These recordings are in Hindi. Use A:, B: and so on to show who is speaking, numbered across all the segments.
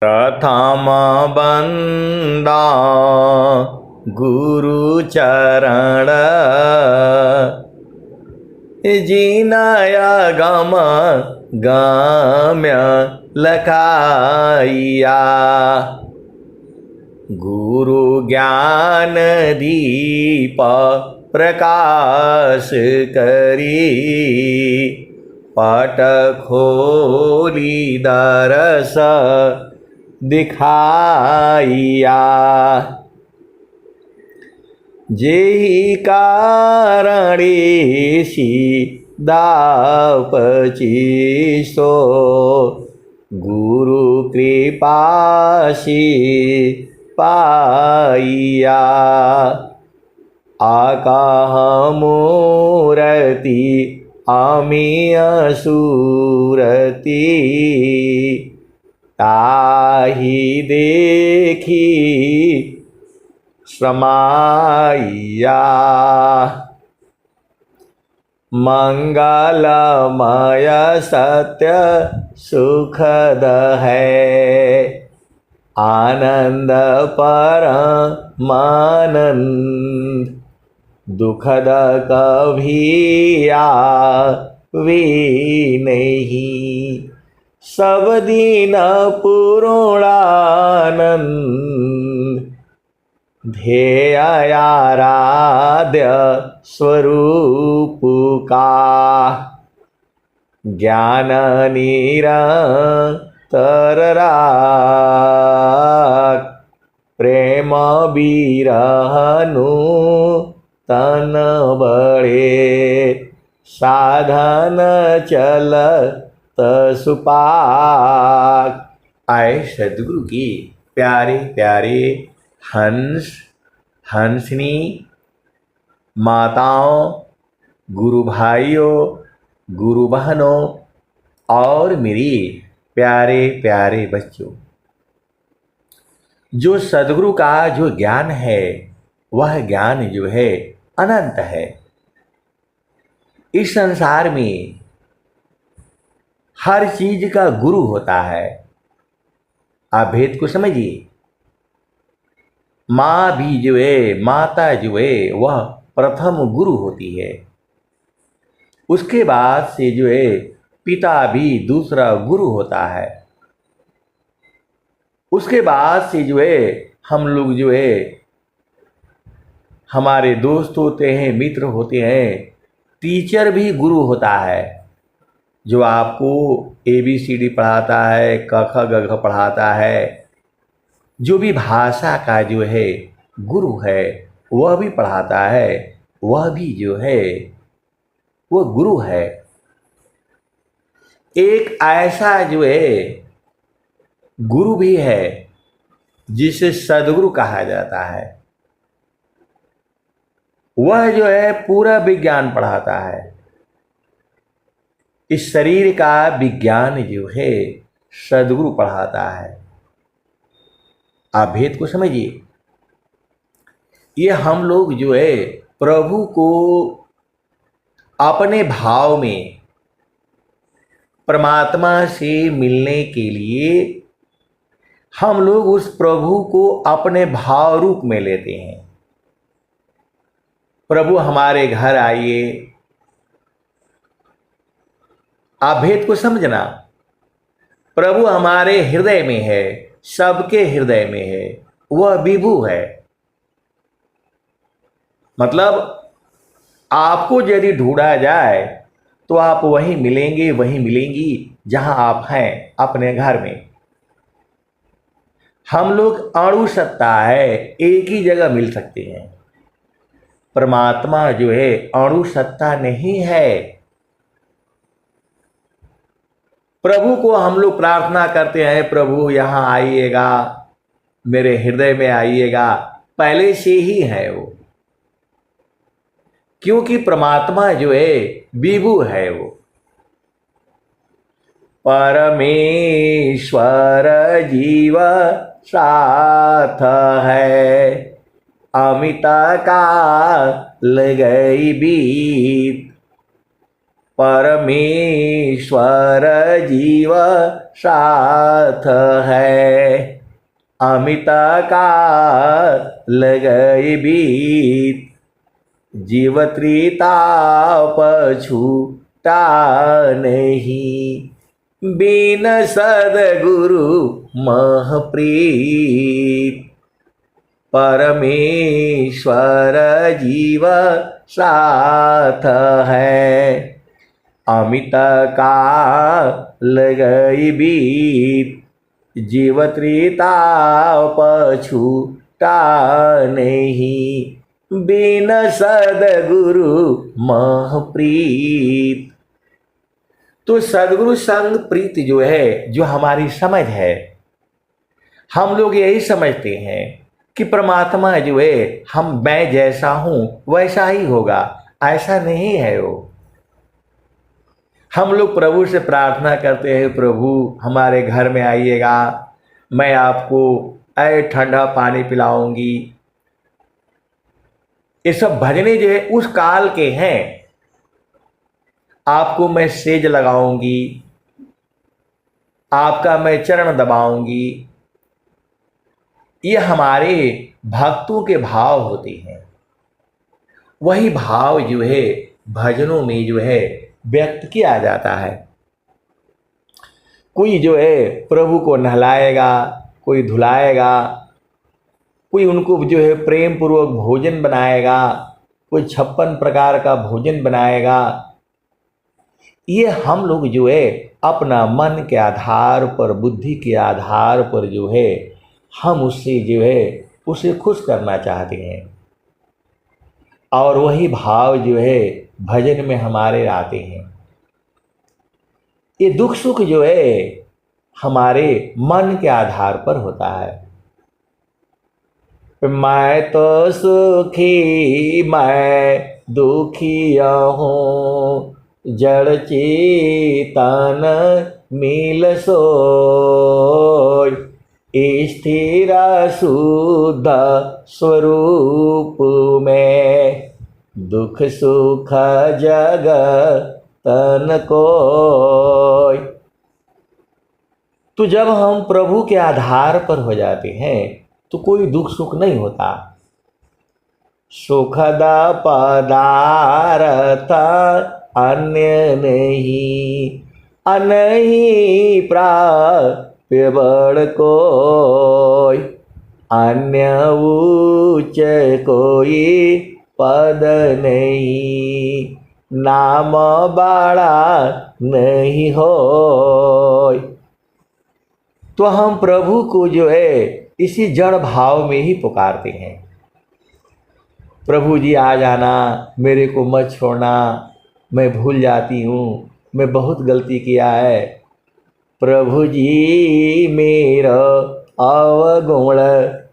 A: प्रथम बंदा गुरु चरण जिनया गम गम्य लखाइया। गुरु ज्ञान दीप प्रकाश करी पट खोली दरस दिखाइया। जेहि कारणेसी दापचिसो गुरु कृपासी पाइया। आकाह मूरति अमीय सूरति ताहि देखी समाइया। मंगलमय सत्य सुखद है आनंद परमानंद दुखद कभी आवे नहीं। सब दिन पूर्णानंद ध्येय आराध्य स्वरूप का ज्ञान निरंतर राख प्रेम बिरहनु तन बड़े साधन चलत सुपाक। आए सदगुरु की प्यारे प्यारे हंस हंसनी माताओं, गुरु भाइयों, गुरु बहनों और मेरी प्यारे प्यारे बच्चों, जो सदगुरु का जो ज्ञान है वह ज्ञान जो है अनंत है। इस संसार में हर चीज का गुरु होता है। आप भेद को समझिए। माँ भी जो है, माता जो है वह प्रथम गुरु होती है। उसके बाद से जो है पिता भी दूसरा गुरु होता है। उसके बाद से जो है हम लोग जो है हमारे दोस्त होते हैं, मित्र होते हैं। टीचर भी गुरु होता है, जो आपको ABCD पढ़ाता है, क ख ग घ पढ़ाता है। जो भी भाषा का जो है गुरु है वह भी पढ़ाता है, वह भी जो है वह गुरु है। एक ऐसा जो है गुरु भी है जिसे सदगुरु कहा जाता है। वह जो है पूरा विज्ञान पढ़ाता है। इस शरीर का विज्ञान जो है सदगुरु पढ़ाता है। आप भेद को समझिए। ये हम लोग जो है प्रभु को अपने भाव में परमात्मा से मिलने के लिए हम लोग उस प्रभु को अपने भाव रूप में लेते हैं। प्रभु हमारे घर आइए। आप भेद को समझना। प्रभु हमारे हृदय में है, सबके हृदय में है, वह विभु है। मतलब आपको यदि ढूंढा जाए तो आप वहीं मिलेंगे, वहीं मिलेंगी जहां आप हैं, अपने घर में। हम लोग अणु सत्ता है, एक ही जगह मिल सकते हैं। परमात्मा जो है अणु सत्ता नहीं है। प्रभु को हम लोग प्रार्थना करते हैं, प्रभु यहाँ आइएगा, मेरे हृदय में आइएगा, पहले से ही है वो। क्योंकि परमात्मा जो है विभु है। वो परमेश्वर जीव साथ है, अमित काल गई बीत। परमेश्वर जीव साथ है, अमित काल गए बीत, जीव त्रिताप छूटा नहीं, बिन सद्गुरु महप्रीत, परमेश्वर जीव साथ है। अमित काल गई बीत, जीव त्रिताप छूटा नहीं, बिन सद्गुरु महप्रीत। तो सद्गुरु संग प्रीत जो है, जो हमारी समझ है, हम लोग यही समझते हैं कि परमात्मा जो है हम मैं जैसा हूं वैसा ही होगा। ऐसा नहीं है वो। हम लोग प्रभु से प्रार्थना करते हैं, प्रभु हमारे घर में आइएगा, मैं आपको ठंडा पानी पिलाऊंगी। ये सब भजने जो है उस काल के हैं। आपको मैं सेज लगाऊंगी, आपका मैं चरण दबाऊंगी। ये हमारे भक्तों के भाव होते हैं। वही भाव जो है भजनों में जो है व्यक्त किया जाता है। कोई जो है प्रभु को नहलाएगा, कोई धुलाएगा, कोई उनको जो है प्रेम पूर्वक भोजन बनाएगा, कोई 56 प्रकार का भोजन बनाएगा। ये हम लोग जो है अपना मन के आधार पर, बुद्धि के आधार पर जो है हम उससे जो है उसे खुश करना चाहते हैं। और वही भाव जो है भजन में हमारे आते हैं। ये दुख सुख जो है हमारे मन के आधार पर होता है। मैं तो सुखी मैं दुखिया हूँ, जड़ चेतन मिल सोय, स्थिर शुद्ध स्वरूप में, दुख सुख जग तन कोय। तो जब हम प्रभु के आधार पर हो जाते हैं तो कोई दुख सुख नहीं होता। सुखद पदार्थ अन्य नहीं, अनही प्राप्य बड़ कोई, अन्य उच्च कोई पद नहीं, नाम बड़ा नहीं होय। तो हम प्रभु को जो है इसी जड़ भाव में ही पुकारते हैं। प्रभु जी आ जाना, मेरे को मत छोड़ना, मैं भूल जाती हूँ, मैं बहुत गलती किया है। प्रभु जी मेरा अवगुण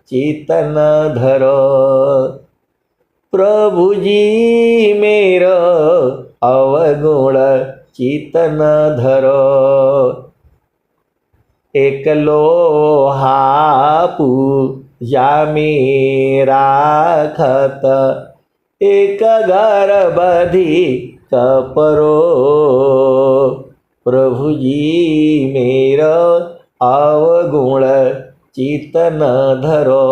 A: चेतन धरो, प्रभु जी मेरा अवगुण चेतन धरो। एक लोहा पूजा में राखत, एक घर बधी कपरो, प्रभु जी मेरा अवगुण चेतन धरो।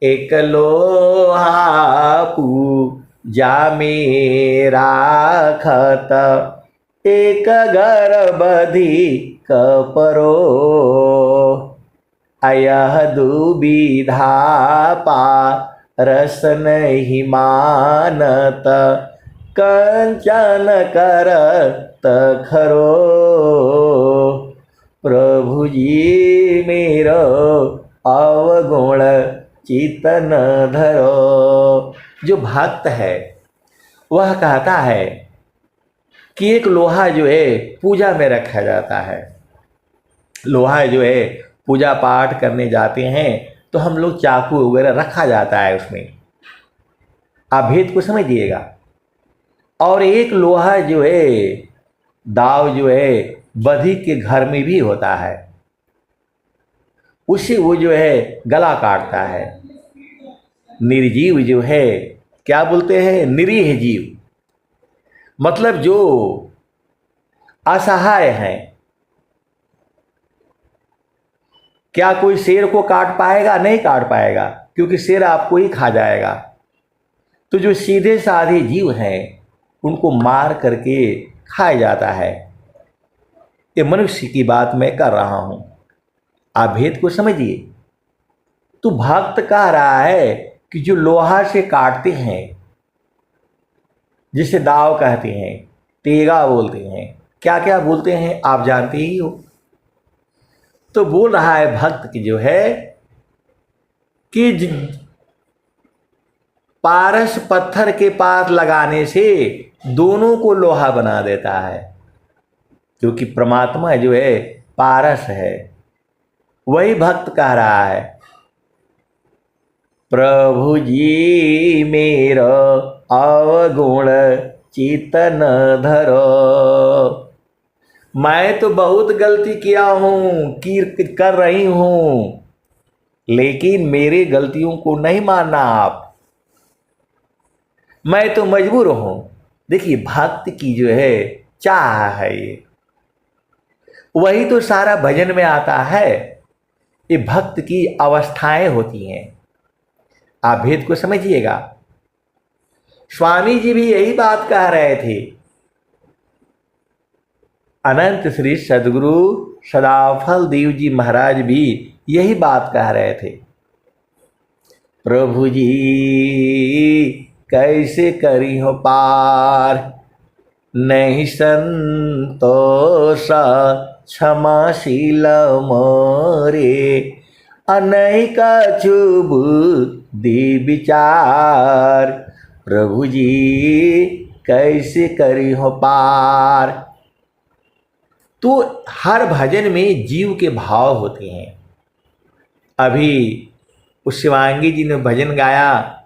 A: एक लोहा पूजा में राखत, एक घर बधी कपरो, अयह दुविधा पारस नहीं मानत, कंचन करत खरो, प्रभु जी मेरो अवगुण चेतन धरो। जो भक्त है वह कहता है कि एक लोहा जो है पूजा में रखा जाता है। लोहा जो है पूजा पाठ करने जाते हैं तो हम लोग चाकू वगैरह रखा जाता है उसमें। आप भेद को समझिएगा। और एक लोहा जो है दाव जो है बधी के घर में भी होता है, उससे वो जो है गला काटता है। निर्जीव जो है, क्या बोलते हैं, निरीह जीव, मतलब जो असहाय हैं, क्या कोई शेर को काट पाएगा? नहीं काट पाएगा, क्योंकि शेर आपको ही खा जाएगा। तो जो सीधे साधे जीव हैं उनको मार करके खाया जाता है। ये मनुष्य की बात मैं कर रहा हूं, आप भेद को समझिए। तो भक्त कह रहा है कि जो लोहा से काटते हैं, जिसे दाव कहते हैं, तेगा बोलते हैं, क्या क्या बोलते हैं आप जानते ही हो। तो बोल रहा है भक्त की जो है कि पारस पत्थर के पास लगाने से दोनों को लोहा बना देता है, क्योंकि परमात्मा जो है पारस है। वही भक्त कह रहा है, प्रभु जी मेरा अवगुण चितन धरो। मैं तो बहुत गलती किया हूं, कर रही हूं, लेकिन मेरी गलतियों को नहीं मानना आप, मैं तो मजबूर हूं। देखिए भक्त की जो है चाह है, ये वही तो सारा भजन में आता है। ये भक्त की अवस्थाएं होती हैं, आप भेद को समझिएगा। स्वामी जी भी यही बात कह रहे थे। अनंत श्री सदगुरु सदाफल देव जी महाराज भी यही बात कह रहे थे, प्रभु जी कैसे करी हो पार, नहीं संतोष क्षमाशील मोरे, अनैक चुब दे विचार, प्रभु जी कैसे करी हो पार। तो हर भजन में जीव के भाव होते हैं। अभी उस शिवांगी जी ने भजन गाया,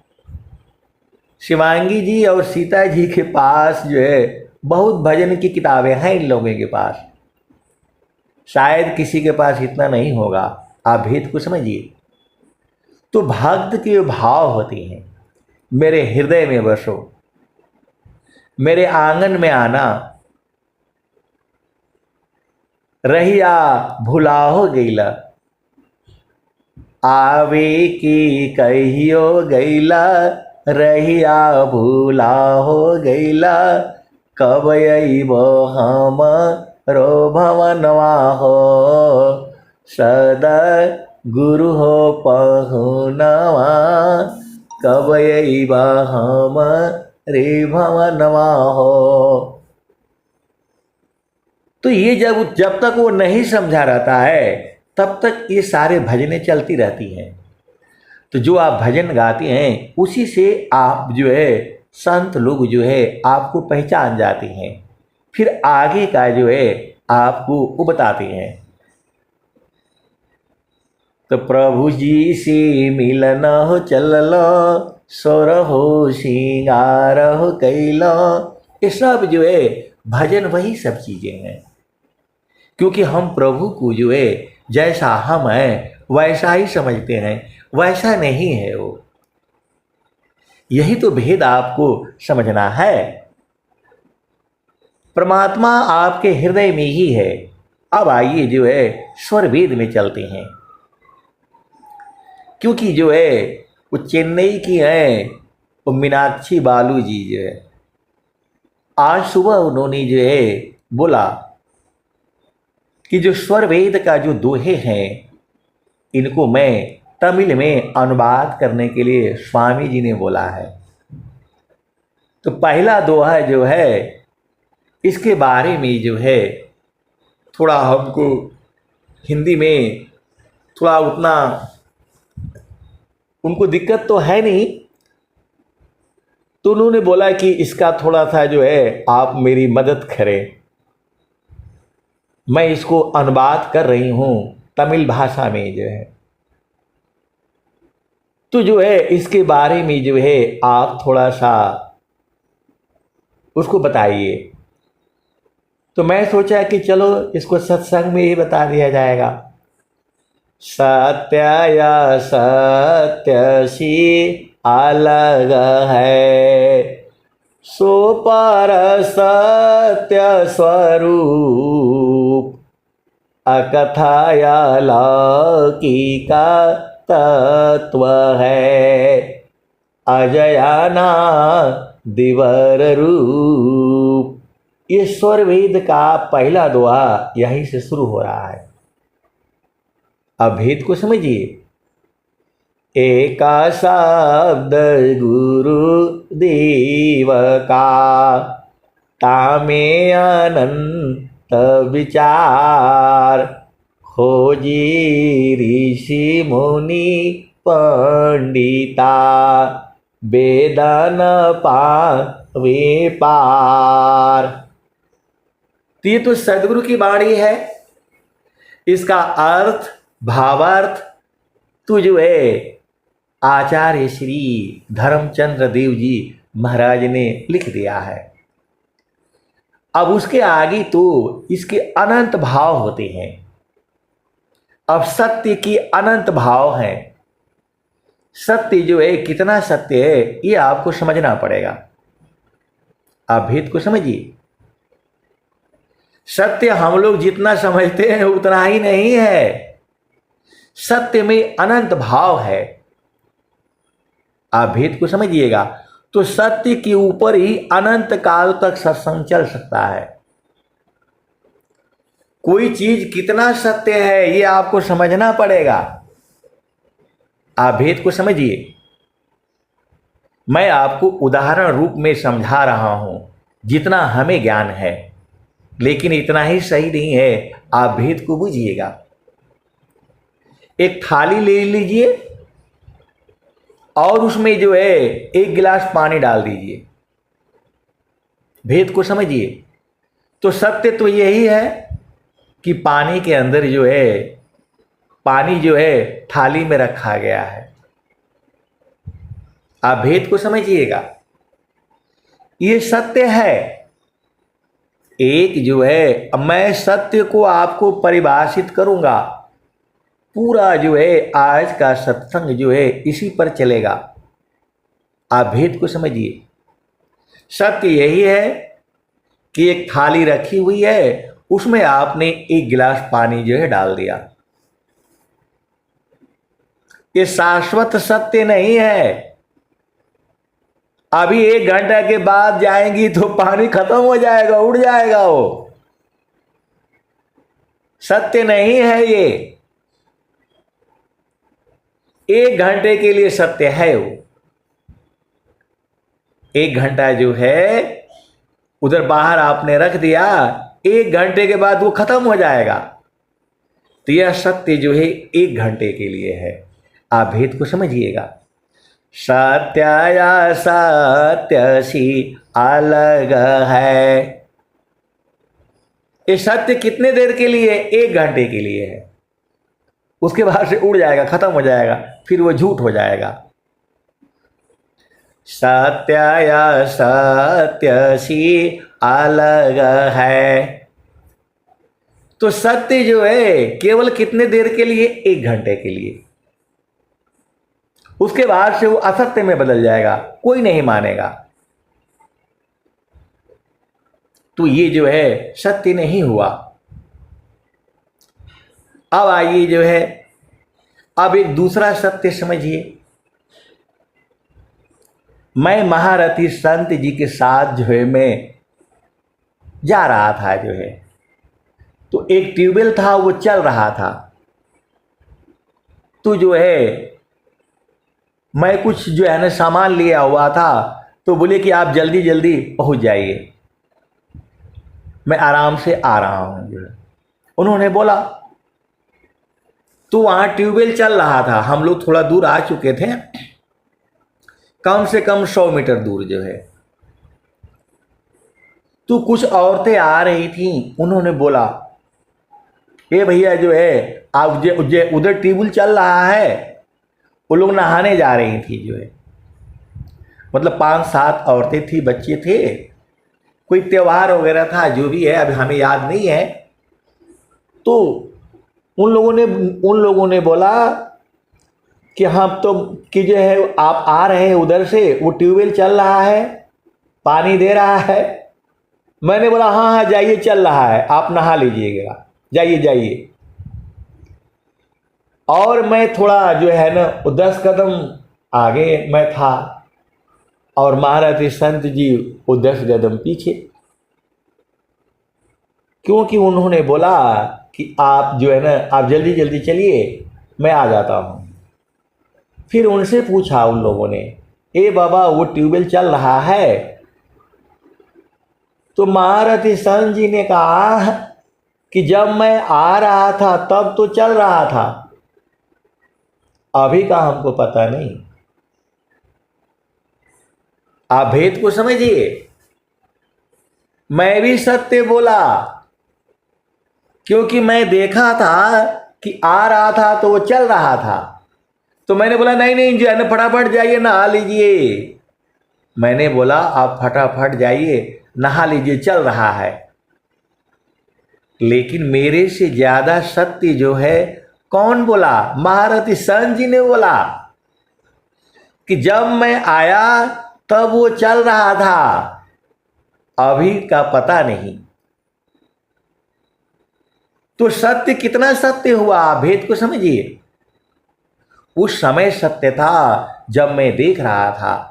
A: शिवांगी जी और सीता जी के पास जो है बहुत भजन की किताबें हैं इन लोगों के पास, शायद किसी के पास इतना नहीं होगा, आप भेद को समझिए। तो भक्त के भाव होते हैं, मेरे हृदय में बसो, मेरे आंगन में आना, रहिया भुलाहो गईला, आवे की कहियो गईला, रहिया भूला हो गईला, कब अइबो हमरो भवनवा हो, सदा गुरु हो पहुनवा, कब अइबा हमरे भवनवा हो। तो ये जब तक वो नहीं समझा रहता है तब तक ये सारे भजनें चलती रहती हैं। तो जो आप भजन गाते हैं उसी से आप जो है संत लोग जो है आपको पहचान जाते हैं, फिर आगे का जो है आपको वो बताते हैं। तो प्रभु जी से मिलन हो चललो, सोर हो श्रृंगार हो कैलो, ये सब जो है भजन वही सब चीजें हैं। क्योंकि हम प्रभु को जो है जैसा हम हैं वैसा ही समझते हैं, वैसा नहीं है वो। यही तो भेद आपको समझना है। परमात्मा आपके हृदय में ही है। अब आइए जो है स्वर वेद में चलते हैं, क्योंकि जो है वो चेन्नई की है, वो मीनाक्षी बालू जी जो है, आज सुबह उन्होंने जो है बोला कि जो स्वर वेद का जो दोहे हैं इनको मैं तमिल में अनुवाद करने के लिए स्वामी जी ने बोला है। तो पहला दोहा जो है इसके बारे में जो है थोड़ा हमको हिंदी में थोड़ा उतना उनको दिक्कत तो है नहीं, तो उन्होंने बोला कि इसका थोड़ा सा जो है आप मेरी मदद करें, मैं इसको अनुवाद कर रही हूँ तमिल भाषा में जो है। तो जो है इसके बारे में जो है आप थोड़ा सा उसको बताइए। तो मैं सोचा कि चलो इसको सत्संग में ही बता दिया जाएगा। सत्य या सत्य सी अलग है, सो पर सत्य स्वरूप, अकथाया लौकिका तत्व है, अजयाना दिवर रूप। ये स्वर वेद का पहला दोहा यहीं से शुरू हो रहा है। अब भेद को समझिए। एका शब्द गुरु देव का, तामे अनंत विचार, खोजी ऋषि मुनि पंडिता, वेदन पावे पार। तो ये तो सदगुरु की वाणी है। इसका अर्थ भावार्थ तो जो है आचार्य श्री धर्मचंद्र देव जी महाराज ने लिख दिया है। अब उसके आगे तो इसके अनंत भाव होते हैं। अब सत्य की अनंत भाव है। सत्य जो है कितना सत्य है ये आपको समझना पड़ेगा। आप भेद को समझिए। सत्य हम लोग जितना समझते हैं उतना ही नहीं है। सत्य में अनंत भाव है। आप भेद को समझिएगा। तो सत्य के ऊपर ही अनंत काल तक सत्संग चल सकता है। कोई चीज कितना सत्य है ये आपको समझना पड़ेगा। आप भेद को समझिए। मैं आपको उदाहरण रूप में समझा रहा हूं जितना हमें ज्ञान है, लेकिन इतना ही सही नहीं है। आप भेद को बुझिएगा। एक थाली ले लीजिए और उसमें जो है एक गिलास पानी डाल दीजिए। भेद को समझिए। तो सत्य तो यही है कि पानी के अंदर जो है पानी जो है थाली में रखा गया है। आप भेद को समझिएगा। ये सत्य है। एक जो है मैं सत्य को आपको परिभाषित करूंगा। पूरा जो है आज का सत्संग जो है इसी पर चलेगा। आप भेद को समझिए। सत्य यही है कि एक थाली रखी हुई है, उसमें आपने एक गिलास पानी जो है डाल दिया। ये शाश्वत सत्य नहीं है। अभी 1 घंटा के बाद जाएंगी तो पानी खत्म हो जाएगा, उड़ जाएगा। वो सत्य नहीं है। ये 1 घंटे के लिए सत्य है। वो 1 घंटा जो है उधर बाहर आपने रख दिया, 1 घंटे के बाद वो खत्म हो जाएगा। तो यह सत्य जो है 1 घंटे के लिए है। आप भेद को समझिएगा। सत्या सत्य सी अलग है। ये सत्य कितने देर के लिए? 1 घंटे के लिए है। उसके बाद से उड़ जाएगा, खत्म हो जाएगा, फिर वो झूठ हो जाएगा। सत्या सत्य सी अलग है। तो सत्य जो है केवल कितने देर के लिए? 1 घंटे के लिए। उसके बाद से वो असत्य में बदल जाएगा, कोई नहीं मानेगा। तो ये जो है सत्य नहीं हुआ। अब आइए जो है अब एक दूसरा सत्य समझिए। मैं महारथी संत जी के साथ जो है मैं जा रहा था जो है, तो एक ट्यूबवेल था वो चल रहा था। तो जो है मैं कुछ जो है ना सामान लिया हुआ था, तो बोले कि आप जल्दी जल्दी पहुंच जाइए, मैं आराम से आ रहा हूं जो है। उन्होंने बोला। तो वहां ट्यूबवेल चल रहा था। हम लोग थोड़ा दूर आ चुके थे, कम से कम 100 मीटर दूर जो है। तो कुछ औरतें आ रही थी। उन्होंने बोला, ए भैया जो है आप उधर ट्यूबवेल चल रहा है। वो लोग नहाने जा रही थी जो है, मतलब 5-7 औरतें थी, बच्चे थे, कोई त्योहार वगैरह था, जो भी है अभी हमें याद नहीं है। तो उन लोगों ने बोला कि हम तो कि जो है आप आ रहे हैं उधर से, वो ट्यूबवेल चल रहा है, पानी दे रहा है। मैंने बोला हाँ हाँ जाइए, चल रहा है, आप नहा लीजिएगा, जाइए जाइए। और मैं थोड़ा जो है ना 10 कदम आगे मैं था और महारथी संत जी वो 10 कदम पीछे, क्योंकि उन्होंने बोला कि आप जो है ना आप जल्दी जल्दी चलिए, मैं आ जाता हूँ। फिर उनसे पूछा उन लोगों ने, ए बाबा वो ट्यूबवेल चल रहा है? तो महारथी संत जी ने कहा कि जब मैं आ रहा था तब तो चल रहा था, अभी का हमको पता नहीं। आप भेद को समझिए। मैं भी सत्य बोला, क्योंकि मैं देखा था कि आ रहा था तो वो चल रहा था, तो मैंने बोला नहीं नहीं जो है ना फटाफट जाइए नहा लीजिए। मैंने बोला आप फटाफट जाइए नहा लीजिए, चल रहा है। लेकिन मेरे से ज्यादा सत्य जो है कौन बोला? महारथी संत जी ने बोला कि जब मैं आया तब वो चल रहा था, अभी का पता नहीं। तो सत्य कितना सत्य हुआ, भेद को समझिए। उस समय सत्य था जब मैं देख रहा था।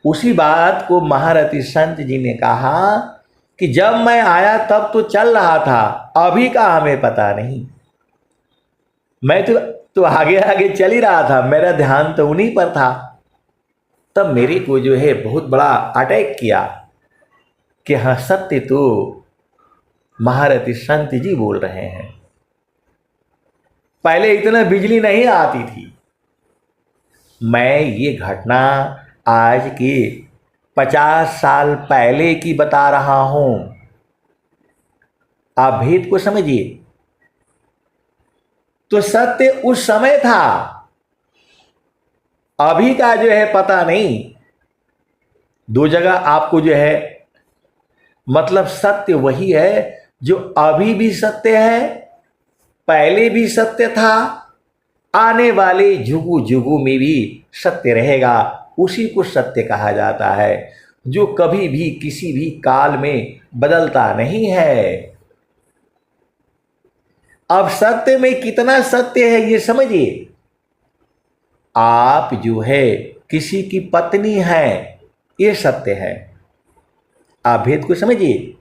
A: उसी बात को महारथी संत जी ने कहा कि जब मैं आया तब तो चल रहा था, अभी का हमें पता नहीं। मैं तो आगे आगे चल ही रहा था, मेरा ध्यान तो उन्हीं पर था। तब मेरे को जो है बहुत बड़ा अटैक किया कि हाँ सत्य तो महारथी संत जी बोल रहे हैं। पहले इतना बिजली नहीं आती थी। मैं ये घटना आज के 50 साल पहले की बता रहा हूं। आप भेद को समझिए। तो सत्य उस समय था, अभी का जो है पता नहीं। दो जगह आपको जो है मतलब सत्य वही है जो अभी भी सत्य है, पहले भी सत्य था, आने वाले जुगु जुगु में भी सत्य रहेगा। उसी को सत्य कहा जाता है, जो कभी भी किसी भी काल में बदलता नहीं है। अब सत्य में कितना सत्य है ये समझिए। आप जो है किसी की पत्नी हैं, ये सत्य है। आप भेद को समझिए।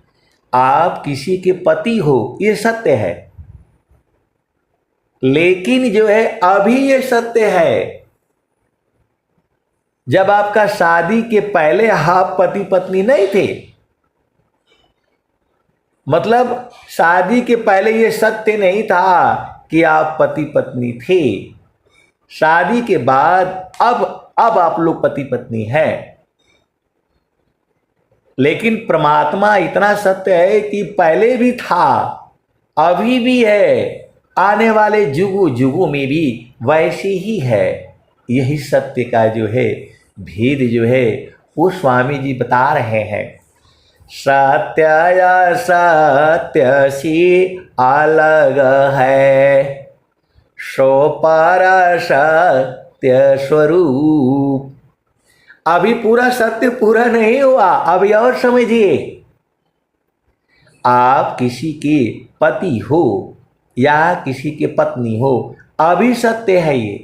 A: आप किसी के पति हो, ये सत्य है। लेकिन जो है अभी ये सत्य है, जब आपका शादी के पहले आप पति पत्नी नहीं थे, मतलब शादी के पहले ये सत्य नहीं था कि आप पति पत्नी थे। शादी के बाद अब आप लोग पति पत्नी हैं। लेकिन परमात्मा इतना सत्य है कि पहले भी था, अभी भी है, आने वाले जुगु जुगु में भी वैसे ही है। यही सत्य का जो है भेद जो है वो स्वामी जी बता रहे हैं। सत्य सत्य सी अलग है, सो पर सत्य स्वरूप। अभी पूरा सत्य पूरा नहीं हुआ, अभी और समझिए। आप किसी के पति हो या किसी के पत्नी हो, अभी सत्य है ये।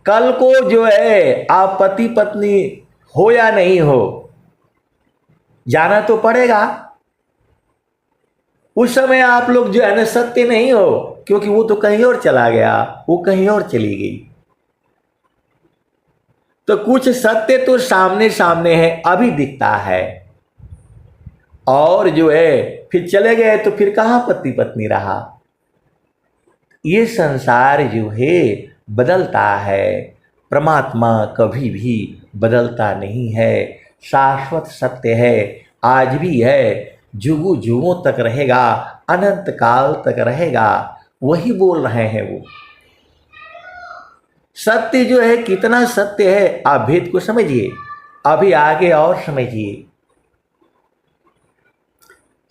A: कल को जो है आप पति पत्नी हो या नहीं हो, जाना तो पड़ेगा। उस समय आप लोग जो है ना सत्य नहीं हो, क्योंकि वो तो कहीं और चला गया, वो कहीं और चली गई। तो कुछ सत्य तो सामने सामने है, अभी दिखता है, और जो है फिर चले गए तो फिर कहाँ पति पत्नी रहा। ये संसार जो है बदलता है, परमात्मा कभी भी बदलता नहीं है। शाश्वत सत्य है, आज भी है, जुगु जुगों तक रहेगा, अनंत काल तक रहेगा। वही बोल रहे हैं वो। सत्य जो है कितना सत्य है, आप भेद को समझिए। अभी आगे और समझिए।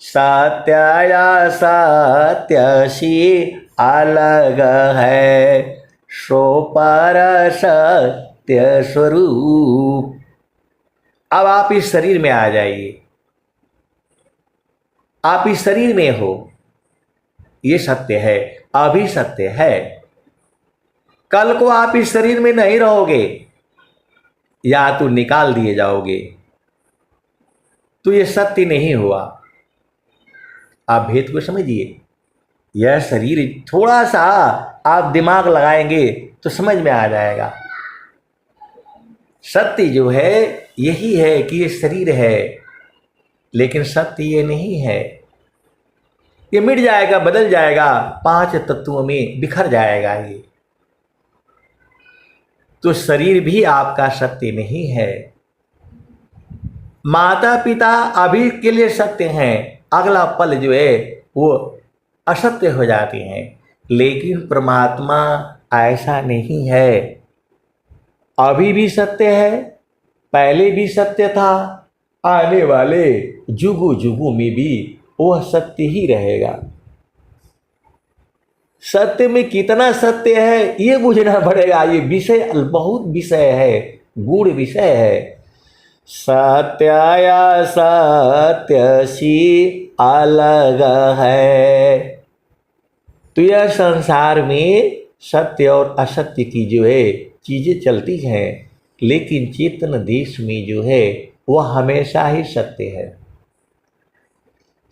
A: सत्य या सत्य सी अलग है, सो पर सत्य स्वरूप। अब आप इस शरीर में आ जाइए। आप इस शरीर में हो, ये सत्य है। अभी सत्य है। कल को आप इस शरीर में नहीं रहोगे या तो निकाल दिए जाओगे, तो ये सत्य नहीं हुआ। आप भेद को समझिए। यह शरीर, थोड़ा सा आप दिमाग लगाएंगे तो समझ में आ जाएगा। सत्य जो है यही है कि ये शरीर है, लेकिन सत्य ये नहीं है। ये मिट जाएगा, बदल जाएगा, 5 तत्वों में बिखर जाएगा ये। तो शरीर भी आपका सत्य नहीं है। माता पिता अभी के लिए सत्य हैं, अगला पल जो है वो असत्य हो जाते हैं। लेकिन परमात्मा ऐसा नहीं है। अभी भी सत्य है, पहले भी सत्य था, आने वाले जुगों जुगों में भी वह सत्य ही रहेगा। सत्य में कितना सत्य है ये बुझना पड़ेगा। ये विषय बहुत विषय है, गूढ़ विषय है। सत्याया सत्यसी अलग है। तो यह संसार में सत्य और असत्य की जो है चीजें चलती हैं, लेकिन चेतन देश में जो है वह हमेशा ही सत्य है।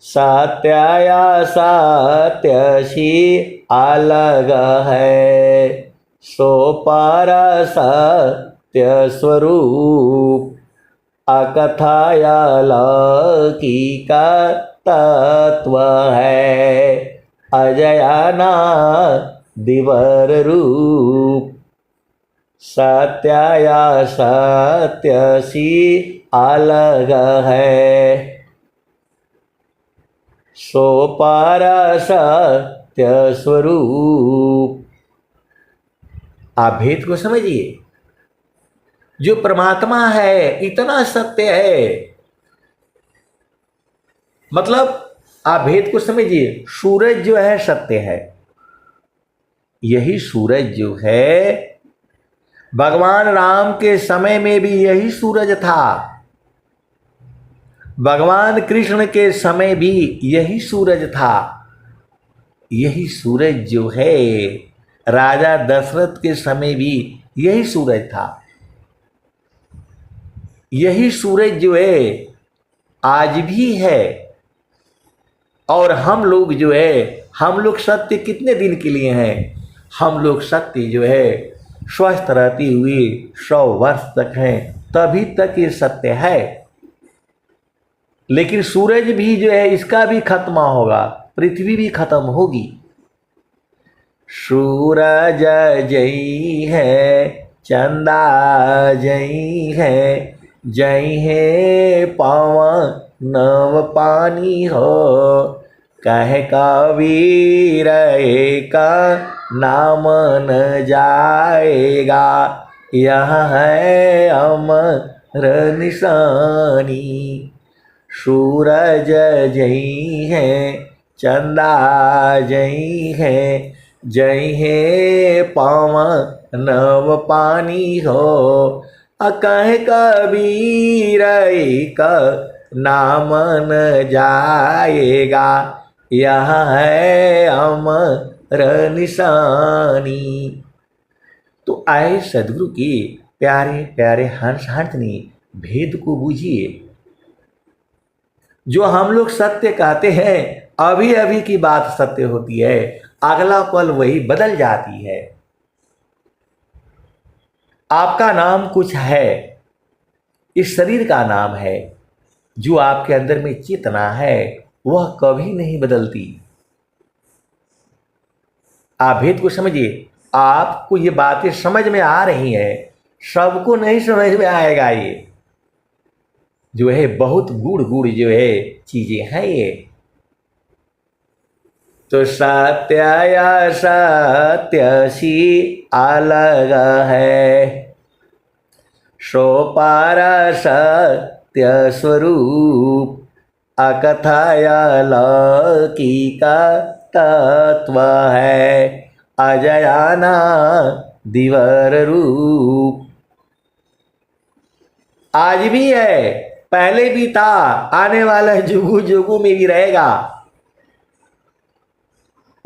A: सत्याया सत्यसी अलग है, सो पर सत्य स्वरूप अकथाया लौकिका तत्व है, अजयाना दिवर रूप। सत्याया सत्यसी अलग है, सो पार सत्य स्वरूप। आप भेद को समझिए। जो परमात्मा है इतना सत्य है, मतलब आप भेद को समझिए। सूरज जो है सत्य है, यही सूरज जो है भगवान राम के समय में भी यही सूरज था, भगवान कृष्ण के समय भी यही सूरज था। यही सूरज जो है राजा दशरथ के समय भी यही सूरज था। यही सूरज जो है आज भी है। और हम लोग जो है, हम लोग सत्य कितने दिन के लिए हैं? हम लोग सत्य जो है स्वस्थ रहती हुई 100 वर्ष तक हैं, तभी तक ये सत्य है। लेकिन सूरज भी जो है इसका भी खत्म होगा, पृथ्वी भी खत्म होगी। सूरज जई है, चंदा जई है, जई है पवन नव पानी हो। कह कबीर का नाम न जाएगा, यह है अमर निशानी। सूरज जई है, चंदा जई है, जई है पवन नव पानी हो। कह कबीर का नाम न जाएगा, यह है अमर निशानी। तो आए सदगुरु की प्यारे प्यारे हंस हंसनी, भेद को बूझिए। जो हम लोग सत्य कहते हैं, अभी अभी की बात सत्य होती है, अगला पल वही बदल जाती है। आपका नाम कुछ है, इस शरीर का नाम है। जो आपके अंदर में चेतना है वह कभी नहीं बदलती। आप भेद को समझिए। आपको ये बातें समझ में आ रही हैं, सबको नहीं समझ में आएगा। ये जो है बहुत गूढ़ गूढ़ जो है चीजें हैं ये। तो सत्याया सत्यसी अलग है, सो पार सत्य स्वरूप अकथाया लौकिका तत्व है, अजयाना दिवर रूप। आज भी है, पहले भी था, आने वाला जुगों जुगों में भी रहेगा।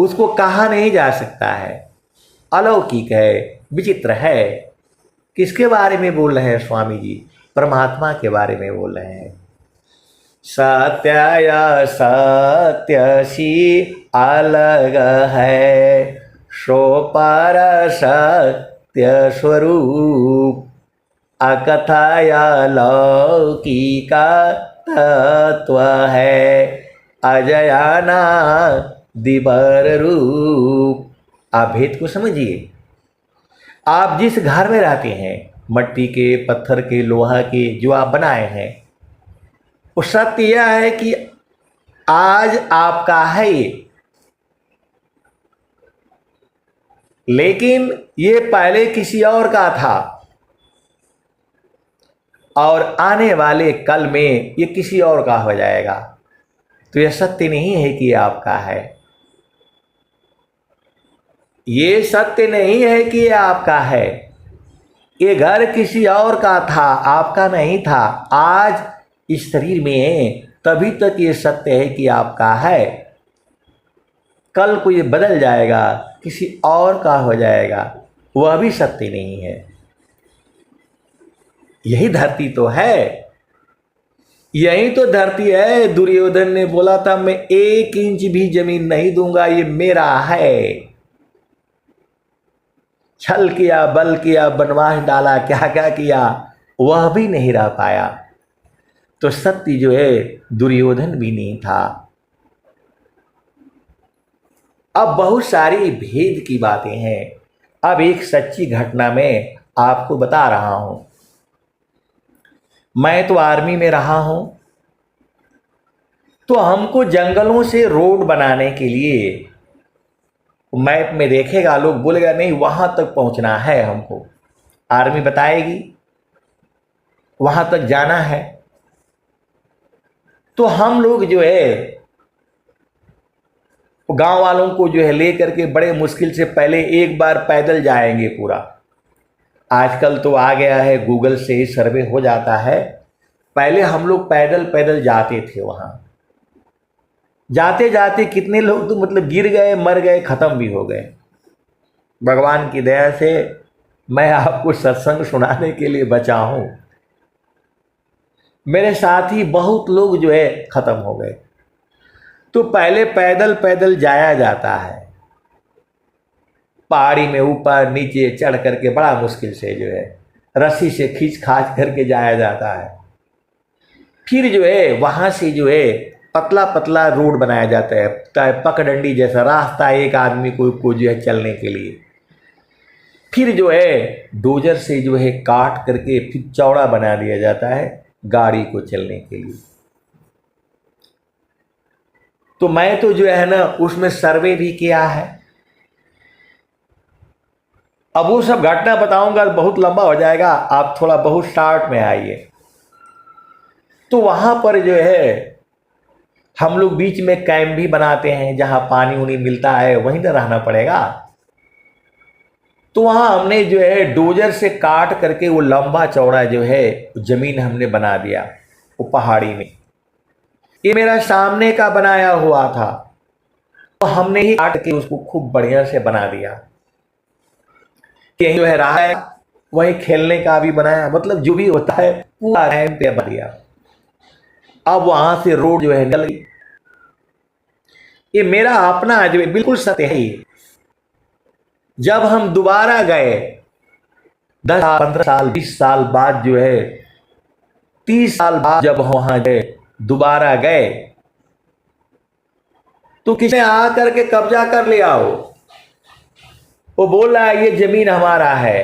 A: उसको कहा नहीं जा सकता है, अलौकिक है, विचित्र है। किसके बारे में बोल रहे हैं स्वामी जी? परमात्मा के बारे में बोल रहे हैं। सत्य सत्यसी अलग है, सो पर सत्य स्वरूप, अकथाया लौकिका तत्व है, अजयाना दिबर रूप। आप भेद को समझिए। आप जिस घर में रहते हैं, मट्टी के, पत्थर के, लोहा के, जो आप बनाए हैं, वो सत्य यह है कि आज आपका है ये, लेकिन ये पहले किसी और का था और आने वाले कल में ये किसी और का हो जाएगा। तो यह सत्य नहीं है कि ये आपका है। ये सत्य नहीं है कि ये आपका है। ये घर किसी और का था, आपका नहीं था। आज इस शरीर में है, तभी तक ये सत्य है कि आपका है। कल को ये बदल जाएगा, किसी और का हो जाएगा, वह भी सत्य नहीं है। यही धरती तो है, यही तो धरती है। दुर्योधन ने बोला था, मैं 1 इंच भी जमीन नहीं दूंगा, ये मेरा है। छल किया, बल किया, बनवास डाला, क्या क्या किया, वह भी नहीं रह पाया। तो सत्य जो है दुर्योधन भी नहीं था। अब बहुत सारी भेद की बातें हैं। अब एक सच्ची घटना में आपको बता रहा हूं। मैं तो आर्मी में रहा हूं, तो हमको जंगलों से रोड बनाने के लिए मैप में देखेगा, लोग बोलेगा नहीं वहां तक पहुंचना है, हमको आर्मी बताएगी वहां तक जाना है। तो हम लोग जो है गांव वालों को जो है लेकर के बड़े मुश्किल से पहले एक बार पैदल जाएंगे पूरा। आजकल तो आ गया है, गूगल से ही सर्वे हो जाता है। पहले हम लोग पैदल पैदल जाते थे। वहां जाते जाते कितने लोग तो मतलब गिर गए, मर गए, खत्म भी हो गए। भगवान की दया से मैं आपको सत्संग सुनाने के लिए बचा हूं। मेरे साथ ही बहुत लोग जो है खत्म हो गए। तो पहले पैदल पैदल जाया जाता है, पहाड़ी में ऊपर नीचे चढ़ करके बड़ा मुश्किल से जो है रस्सी से खींच खाच करके जाया जाता है। फिर जो है वहां से जो है पतला पतला रोड बनाया जाता है, पगडंडी जैसा रास्ता एक आदमी को जो है चलने के लिए। फिर जो है डोजर से जो है काट करके फिर चौड़ा बना दिया जाता है गाड़ी को चलने के लिए। तो मैं तो जो है ना उसमें सर्वे भी किया है। अब वो सब घटना बताऊंगा बहुत लंबा हो जाएगा, आप थोड़ा बहुत स्टार्ट में आइए। तो वहां पर जो है हम लोग बीच में कैंप भी बनाते हैं, जहां पानी उनी मिलता है वहीं तो रहना पड़ेगा। तो वहां हमने जो है डोजर से काट करके वो लंबा चौड़ा जो है जमीन हमने बना दिया वो पहाड़ी में। ये मेरा सामने का बनाया हुआ था, तो हमने ही काट के उसको खूब बढ़िया से बना दिया। यही जो है रहा है, वही खेलने का भी बनाया, मतलब जो भी होता है पूरा टाइम पे बना दिया। अब वहां से रोड जो है निकल गई। ये मेरा अपना जो है बिल्कुल सत्य है। जब हम दोबारा गए 10 साल 15 साल 20 साल बाद जो है 30 साल बाद जब वहां गए दोबारा गए, तो किसने आकर के कब्जा कर लिया हो। वो बोल रहा है ये जमीन हमारा है।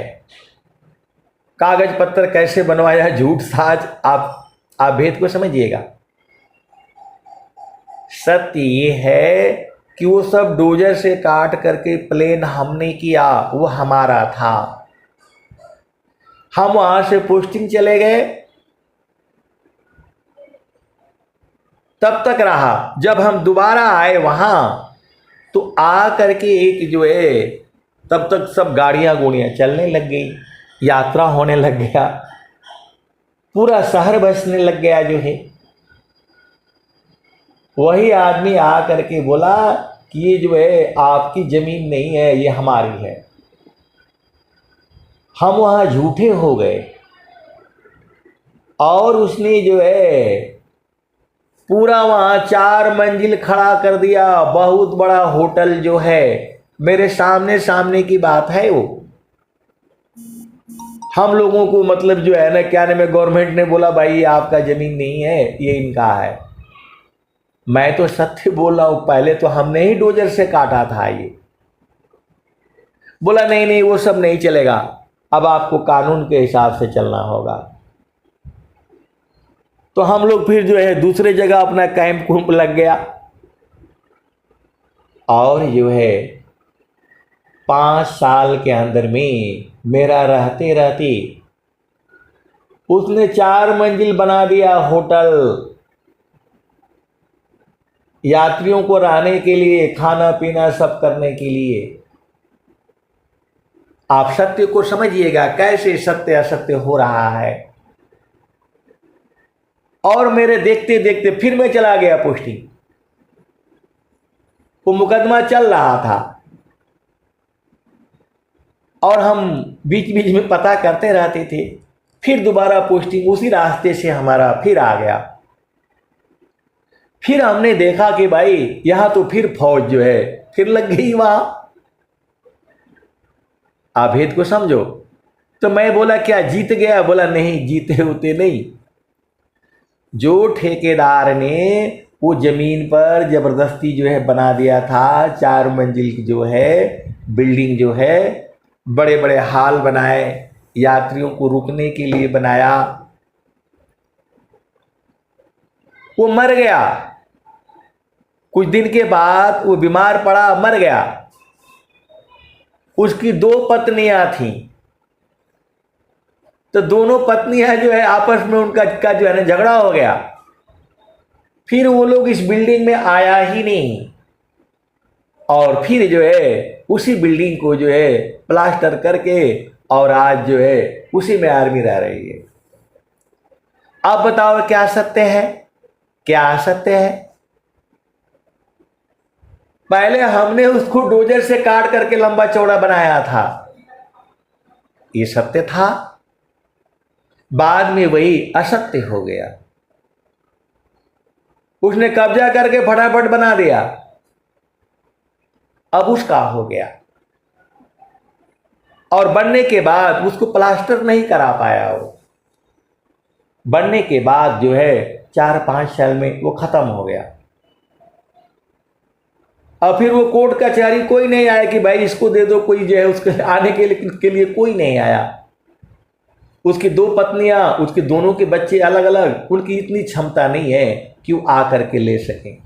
A: कागज पत्तर कैसे बनवाया, झूठ साज, आप भेद को समझिएगा। सत्य ये है कि वो सब डोजर से काट करके प्लेन हमने किया, वो हमारा था। हम वहां से पोस्टिंग चले गए, तब तक रहा। जब हम दोबारा आए वहां, तो आ करके एक जो है तब तक सब गाड़ियां गोड़ियां चलने लग गई, यात्रा होने लग गया, पूरा शहर बसने लग गया जो है। वही आदमी आ करके बोला कि ये जो है आपकी ज़मीन नहीं है, ये हमारी है। हम वहाँ झूठे हो गए और उसने जो है पूरा वहाँ 4 मंजिल खड़ा कर दिया, बहुत बड़ा होटल जो है, मेरे सामने सामने की बात है वो। हम लोगों को मतलब जो है ना, क्या नाम है, गवर्नमेंट ने बोला भाई ये आपका ज़मीन नहीं है, ये इनका है। मैं तो सत्य बोल रहा हूँ, पहले तो हमने ही डोजर से काटा था। ये बोला नहीं नहीं वो सब नहीं चलेगा, अब आपको कानून के हिसाब से चलना होगा। तो हम लोग फिर जो है दूसरे जगह अपना कैंप कूंप लग गया और जो है 5 साल के अंदर में मेरा रहते रहते उसने 4 मंजिल बना दिया होटल, यात्रियों को रहने के लिए, खाना पीना सब करने के लिए। आप सत्य को समझिएगा कैसे सत्य असत्य हो रहा है। और मेरे देखते देखते फिर मैं चला गया पोस्टिंग, वो मुकदमा चल रहा था और हम बीच बीच में पता करते रहते थे। फिर दोबारा पोस्टिंग उसी रास्ते से हमारा फिर आ गया। फिर हमने देखा कि भाई यहां तो फिर फौज जो है फिर लग गई वहां। आप भेद को समझो। तो मैं बोला क्या जीत गया? बोला नहीं, जीते होते नहीं। जो ठेकेदार ने वो जमीन पर जबरदस्ती जो है बना दिया था, 4 मंजिल की जो है बिल्डिंग जो है, बड़े बड़े हॉल बनाए, यात्रियों को रुकने के लिए बनाया, वो मर गया। कुछ दिन के बाद वो बीमार पड़ा, मर गया। उसकी 2 पत्नियां थीं, तो दोनों पत्नियां जो है आपस में उनका जो है ना झगड़ा हो गया। फिर वो लोग इस बिल्डिंग में आया ही नहीं और फिर जो है उसी बिल्डिंग को जो है प्लास्टर करके और आज जो है उसी में आर्मी रह रही है। अब बताओ क्या सत्य है, क्या असत्य है? पहले हमने उसको डोजर से काट करके लंबा चौड़ा बनाया था, ये सत्य था। बाद में वही असत्य हो गया। उसने कब्जा करके फटाफट बना दिया, अब उसका हो गया। और बनने के बाद उसको प्लास्टर नहीं करा पाया। वो बनने के बाद जो है 4-5 साल में वो खत्म हो गया। और फिर वो कोर्ट कचहरी कोई नहीं आया कि भाई इसको दे दो, कोई जो है उसके आने के लिए कोई नहीं आया। उसकी 2 पत्नियां, उसके दोनों के बच्चे अलग अलग, उनकी इतनी क्षमता नहीं है कि वो आ करके ले सकें।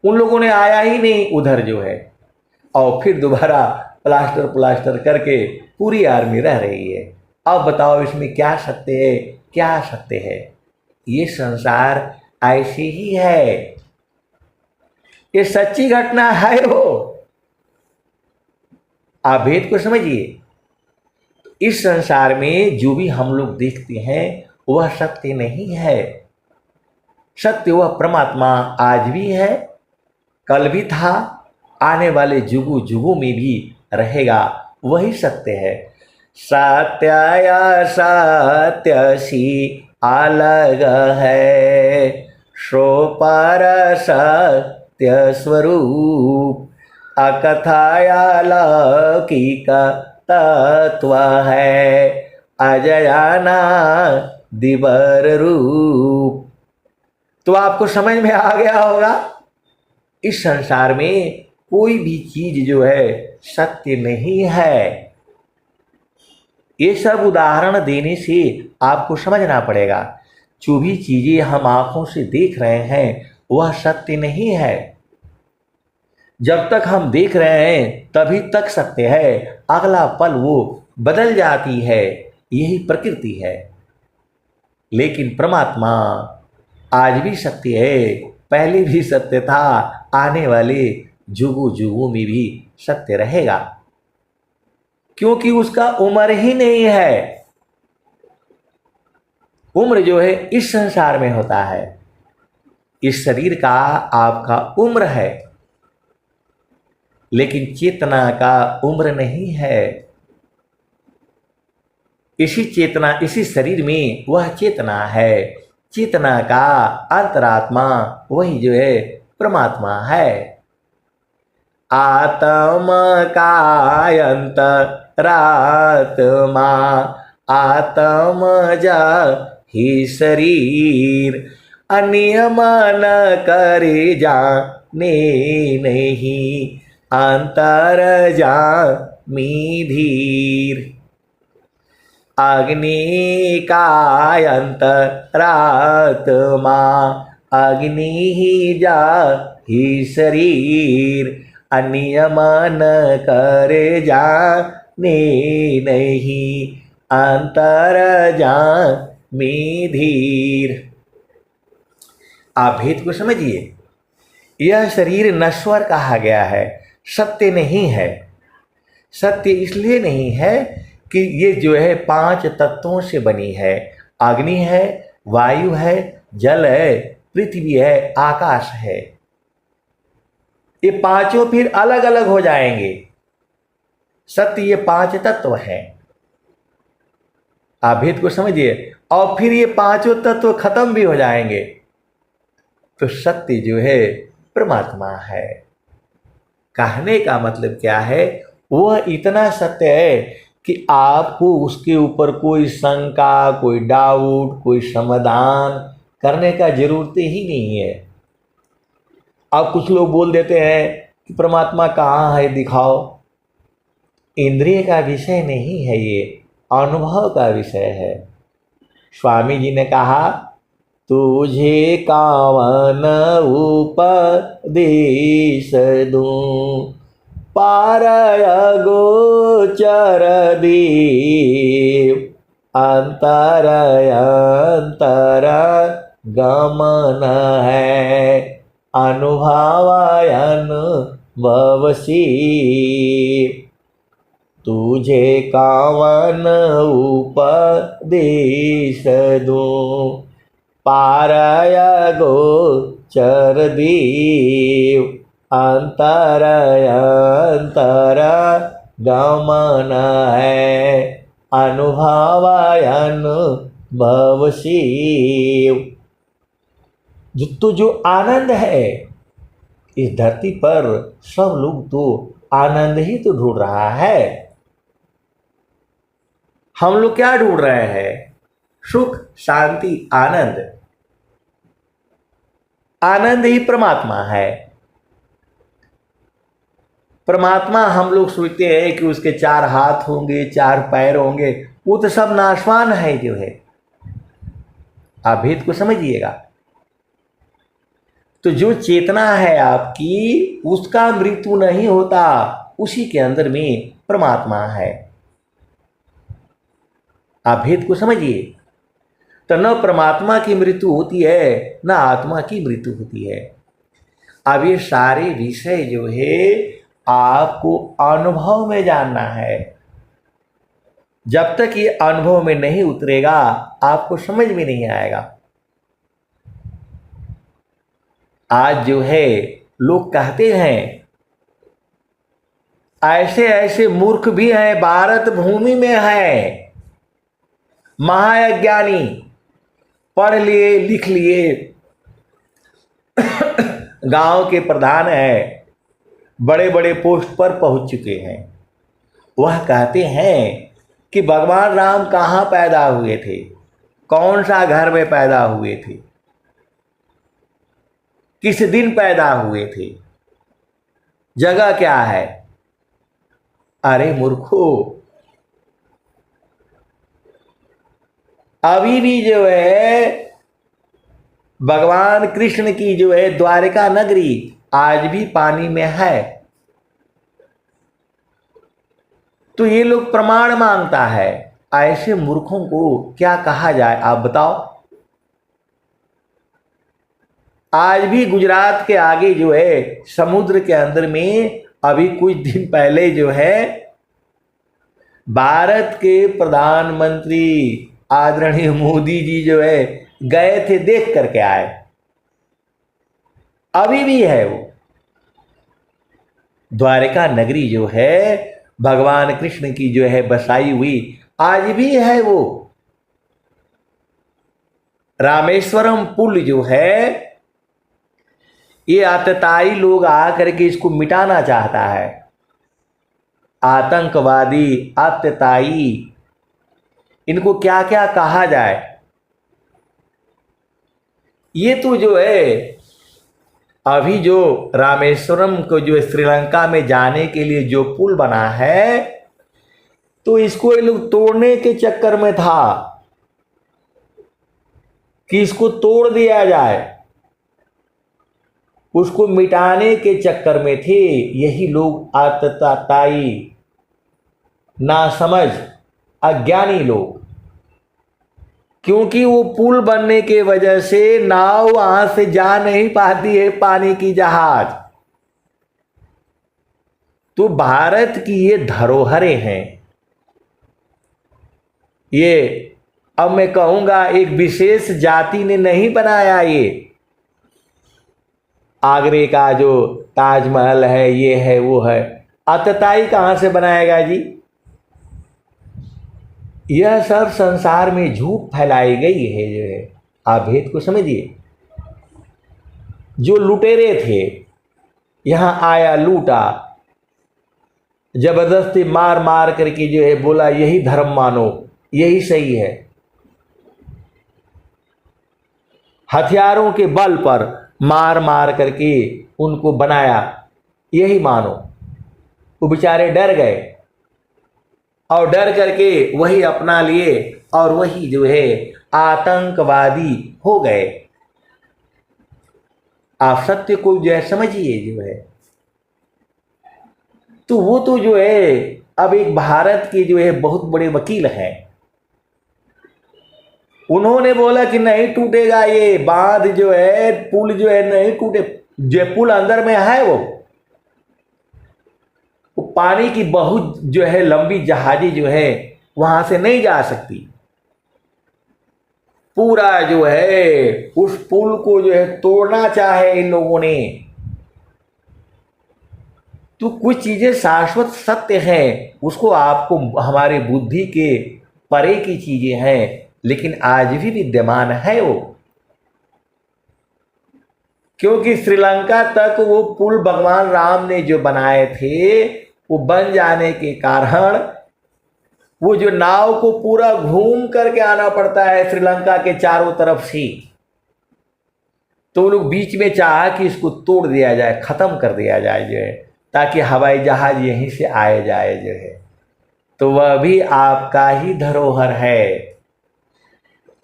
A: उन लोगों ने आया ही नहीं उधर जो है। और फिर दोबारा प्लास्टर करके पूरी आर्मी रह रही है। अब बताओ इसमें क्या सत्य है, क्या सत्य है? ये संसार ऐसे ही है, ये सच्ची घटना है। वो आप भेद को समझिए। इस संसार में जो भी हम लोग देखते हैं वह सत्य नहीं है। सत्य वह परमात्मा आज भी है, कल भी था, आने वाले जुगों जुगों में भी रहेगा, वही सत्य है। सत्य सत्य सी अलग है, सो पर सत्य स्वरूप, अकथायालौकिक तत्व है, अजयाना दिवर रूप। तो आपको समझ में आ गया होगा, इस संसार में कोई भी चीज जो है सत्य नहीं है। ये सब उदाहरण देने से आपको समझना पड़ेगा, जो भी चीजें हम आंखों से देख रहे हैं वह सत्य नहीं है। जब तक हम देख रहे हैं तभी तक सत्य है, अगला पल वो बदल जाती है, यही प्रकृति है। लेकिन परमात्मा आज भी सत्य है, पहले भी सत्य था, आने वाले जुगों जुगों में भी सत्य रहेगा, क्योंकि उसका उम्र ही नहीं है। उम्र जो है इस संसार में होता है, इस शरीर का आपका उम्र है। लेकिन चेतना का उम्र नहीं है। इसी चेतना, इसी शरीर में वह चेतना है। चेतना का अंतरात्मा वही जो है परमात्मा है। आत्मा का अंतरात्मा आत्मा जा ही शरीर, अनियम न करे जाने नहीं, अंतर जा मी धीर। अग्नि का अंतरात्मा अग्नि ही जा ही शरीर, अनियम न करे जाने नहीं, अंतर जा में धीर। आप भेद को समझिए। यह शरीर नश्वर कहा गया है, सत्य नहीं है। सत्य इसलिए नहीं है कि ये जो है 5 तत्वों से बनी है। अग्नि है, वायु है, जल है, पृथ्वी है, आकाश है। ये पांचों फिर अलग अलग हो जाएंगे। सत्य ये 5 तत्व हैं। आप भेद को समझिए। और फिर ये 5 तत्व खत्म भी हो जाएंगे। तो सत्य जो है परमात्मा है। कहने का मतलब क्या है? वह इतना सत्य है कि आपको उसके ऊपर कोई शंका, कोई डाउट, कोई समाधान करने का जरूरत ही नहीं है। अब कुछ लोग बोल देते हैं कि परमात्मा कहाँ है, दिखाओ। इंद्रिय का विषय नहीं है, ये अनुभव का विषय है। स्वामी जी ने कहा, तुझे कावन उपदेश दूं, पारय गोचर देव, अंतर अंतर गमन है, अनुभवायन भवसी। तुझे कावन उपदेश दूं, पारय गोचर देव, अंतर अंतर गमन है, अनुभवायन भवशिव। तो जो आनंद है इस धरती पर, सब लोग तो आनंद ही तो ढूंढ रहा है। हम लोग क्या ढूंढ रहे हैं? सुख, शांति, आनंद। आनंद ही परमात्मा है। परमात्मा हम लोग सोचते हैं कि उसके 4 हाथ होंगे, 4 पैर होंगे, वो तो सब नाशवान है जो है। आप भेद को समझिएगा। तो जो चेतना है आपकी, उसका मृत्यु नहीं होता, उसी के अंदर में परमात्मा है। आप भेद को समझिए। तो न परमात्मा की मृत्यु होती है, न आत्मा की मृत्यु होती है। अब ये सारे विषय जो है आपको अनुभव में जानना है। जब तक ये अनुभव में नहीं उतरेगा, आपको समझ में नहीं आएगा। आज जो है लोग कहते हैं, ऐसे ऐसे मूर्ख भी हैं भारत भूमि में है, महाअज्ञानी, पढ़ लिए लिख लिए, गांव के प्रधान हैं, बड़े बड़े पोस्ट पर पहुंच चुके हैं। वह कहते हैं कि भगवान राम कहाँ पैदा हुए थे, कौन सा घर में पैदा हुए थे, किस दिन पैदा हुए थे, जगह क्या है। अरे मूर्खो, अभी भी जो है भगवान कृष्ण की जो है द्वारिका नगरी आज भी पानी में है। तो ये लोग प्रमाण मांगता है। ऐसे मूर्खों को क्या कहा जाए, आप बताओ। आज भी गुजरात के आगे जो है समुद्र के अंदर में, अभी कुछ दिन पहले जो है भारत के प्रधानमंत्री आदरणीय मोदी जी जो है गए थे, देख करके आए। अभी भी है वो द्वारिका नगरी जो है भगवान कृष्ण की जो है बसाई हुई आज भी है। वो रामेश्वरम पुल जो है ये आतताई लोग आकर के इसको मिटाना चाहता है। आतंकवादी, आतताई, इनको क्या क्या कहा जाए। ये तो जो है अभी जो रामेश्वरम को जो श्रीलंका में जाने के लिए जो पुल बना है तो इसको ये लोग तोड़ने के चक्कर में था कि इसको तोड़ दिया जाए, उसको मिटाने के चक्कर में थे यही लोग आतताई, नासमझ, अज्ञानी लोग। क्योंकि वो पुल बनने के वजह से नाव वहां से जा नहीं पाती है, पानी की जहाज। तो भारत की ये धरोहरें हैं। ये अब मैं कहूंगा एक विशेष जाति ने नहीं बनाया। ये आगरे का जो ताजमहल है, ये है, वो है, आतताई कहां से बनाएगा जी? यह सब संसार में झूठ फैलाई गई है जो है। आप भेद को समझिए। जो लुटेरे थे यहां आया, लूटा, जबरदस्ती मार मार करके जो है बोला यही धर्म मानो, यही सही है। हथियारों के बल पर मार मार करके उनको बनाया, यही मानो। वो बेचारे डर गए और डर करके वही अपना लिए और वही जो है आतंकवादी हो गए। आप सत्य को जो है समझिए जो है। तो वो तो जो है अब एक भारत के जो है बहुत बड़े वकील हैं। उन्होंने बोला कि नहीं टूटेगा ये बांध जो है, पुल जो है नहीं टूटे। जो पुल अंदर में है वो पानी की बहुत जो है लंबी जहाजें जो है वहां से नहीं जा सकती। पूरा जो है उस पुल को जो है तोड़ना चाहे इन लोगों ने। तो कुछ चीजें शाश्वत सत्य हैं, उसको आपको हमारे बुद्धि के परे की चीजें हैं, लेकिन आज भी विद्यमान है वो। क्योंकि श्रीलंका तक वो पुल भगवान राम ने जो बनाए थे वो बन जाने के कारण वो जो नाव को पूरा घूम करके आना पड़ता है श्रीलंका के चारों तरफ से। तो वो लोग बीच में चाहा कि इसको तोड़ दिया जाए, खत्म कर दिया जाए जो है, ताकि हवाई जहाज यहीं से आए जाए जो है। तो वह भी आपका ही धरोहर है।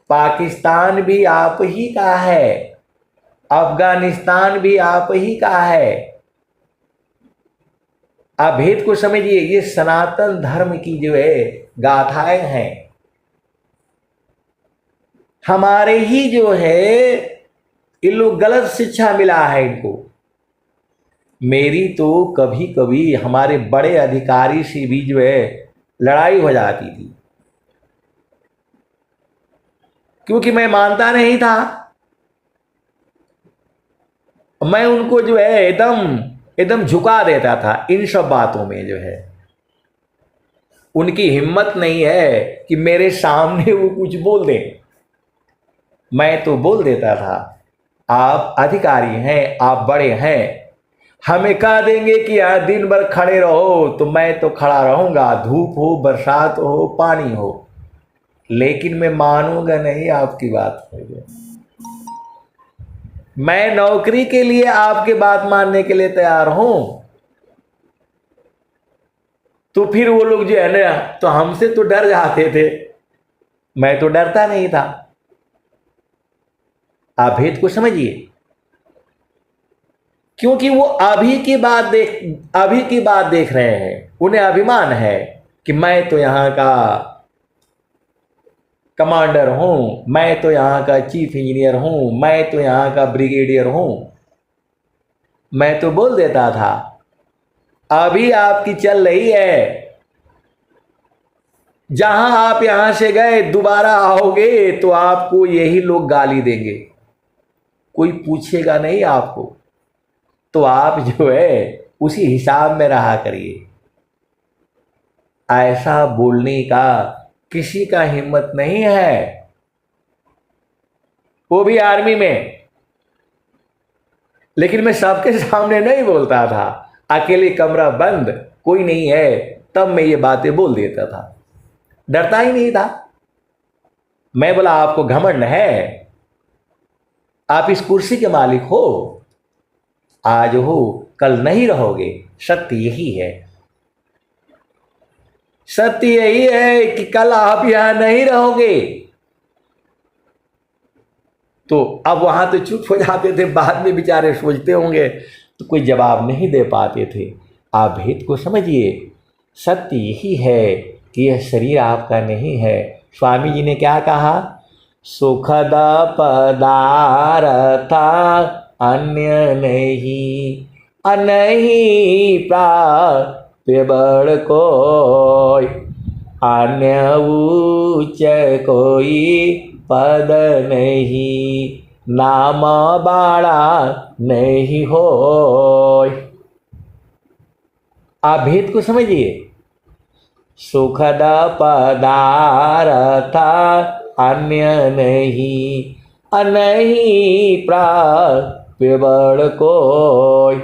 A: पाकिस्तान भी आप ही का है, अफगानिस्तान भी आप ही का है। आप भेद को समझिए। ये सनातन धर्म की जो है गाथाएं हैं। हमारे ही जो है इन लोग गलत शिक्षा मिला है इनको। मेरी तो कभी कभी हमारे बड़े अधिकारी से भी जो है लड़ाई हो जाती थी, क्योंकि मैं मानता नहीं था। मैं उनको जो है एकदम झुका देता था इन सब बातों में जो है। उनकी हिम्मत नहीं है कि मेरे सामने वो कुछ बोल दें। मैं तो बोल देता था, आप अधिकारी हैं, आप बड़े हैं, हमें कह देंगे कि यार दिन भर खड़े रहो तो मैं तो खड़ा रहूंगा, धूप हो, बरसात हो, पानी हो, लेकिन मैं मानूंगा नहीं आपकी बात को। मैं नौकरी के लिए आपकी बात मानने के लिए तैयार हूं। तो फिर वो लोग जो है ना तो हमसे तो डर जाते थे, मैं तो डरता नहीं था। आप भेद को समझिए। क्योंकि वो अभी की बात देख रहे हैं। उन्हें अभिमान है कि मैं तो यहां का कमांडर हूं, मैं तो यहां का चीफ इंजीनियर हूं, मैं तो यहां का ब्रिगेडियर हूं। मैं तो बोल देता था। अभी आपकी चल रही है, जहां आप यहां से गए दोबारा आओगे तो आपको यही लोग गाली देंगे, कोई पूछेगा नहीं आपको। तो आप जो है उसी हिसाब में रहा करिए। ऐसा बोलने का किसी का हिम्मत नहीं है, वो भी आर्मी में। लेकिन मैं सबके सामने नहीं बोलता था, अकेले कमरा बंद, कोई नहीं है, तब मैं ये बातें बोल देता था, डरता ही नहीं था। मैं बोला आपको घमंड है, आप इस कुर्सी के मालिक हो, आज हो कल नहीं रहोगे, सत्य यही है। सत्य यही है कि कल आप यहां नहीं रहोगे। तो अब वहां तो चुप हो जाते थे, बाद में बेचारे सोचते होंगे, तो कोई जवाब नहीं दे पाते थे। आप भेद को समझिए, सत्य यही है कि यह शरीर आपका नहीं है। स्वामी जी ने क्या कहा, सुखद पदार्थ अन्य नहीं, अनही प्राप्य बड़ कोई, अन्य ऊंच कोई पद नहीं, नाम बाड़ा नहीं हो। आप भेद को समझिए, सुखद पदार्थ अन्य नहीं, अनही प्राप्य बड़ कोई,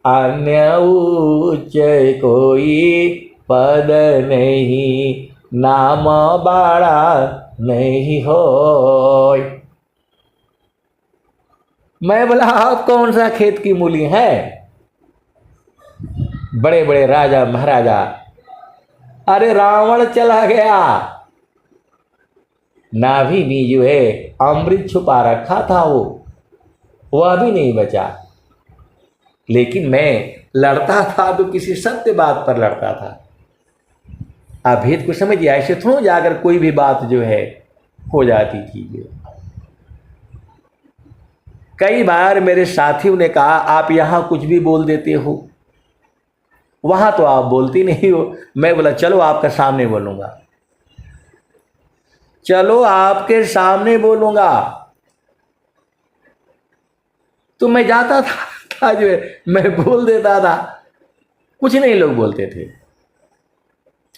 A: अन्य उच्च कोई पद नहीं, नाम बाड़ा नहीं हो। मैं बोला आप कौन सा खेत की मूली है? बड़े बड़े राजा महाराजा, अरे रावण चला गया, नाभि में जो है अमृत छुपा रखा था, वह भी नहीं बचा। लेकिन मैं लड़ता था तो किसी सत्य बात पर लड़ता था। आप भेद को समझिए, ऐसे थोड़ा जाकर कोई भी बात जो है हो जाती थी। कई बार मेरे साथियों ने कहा आप यहां कुछ भी बोल देते हो, वहां तो आप बोलती नहीं हो। मैं बोला चलो आपके सामने बोलूंगा, चलो आपके सामने बोलूंगा। तो मैं जाता था जो है मैं बोल देता था, कुछ नहीं लोग बोलते थे।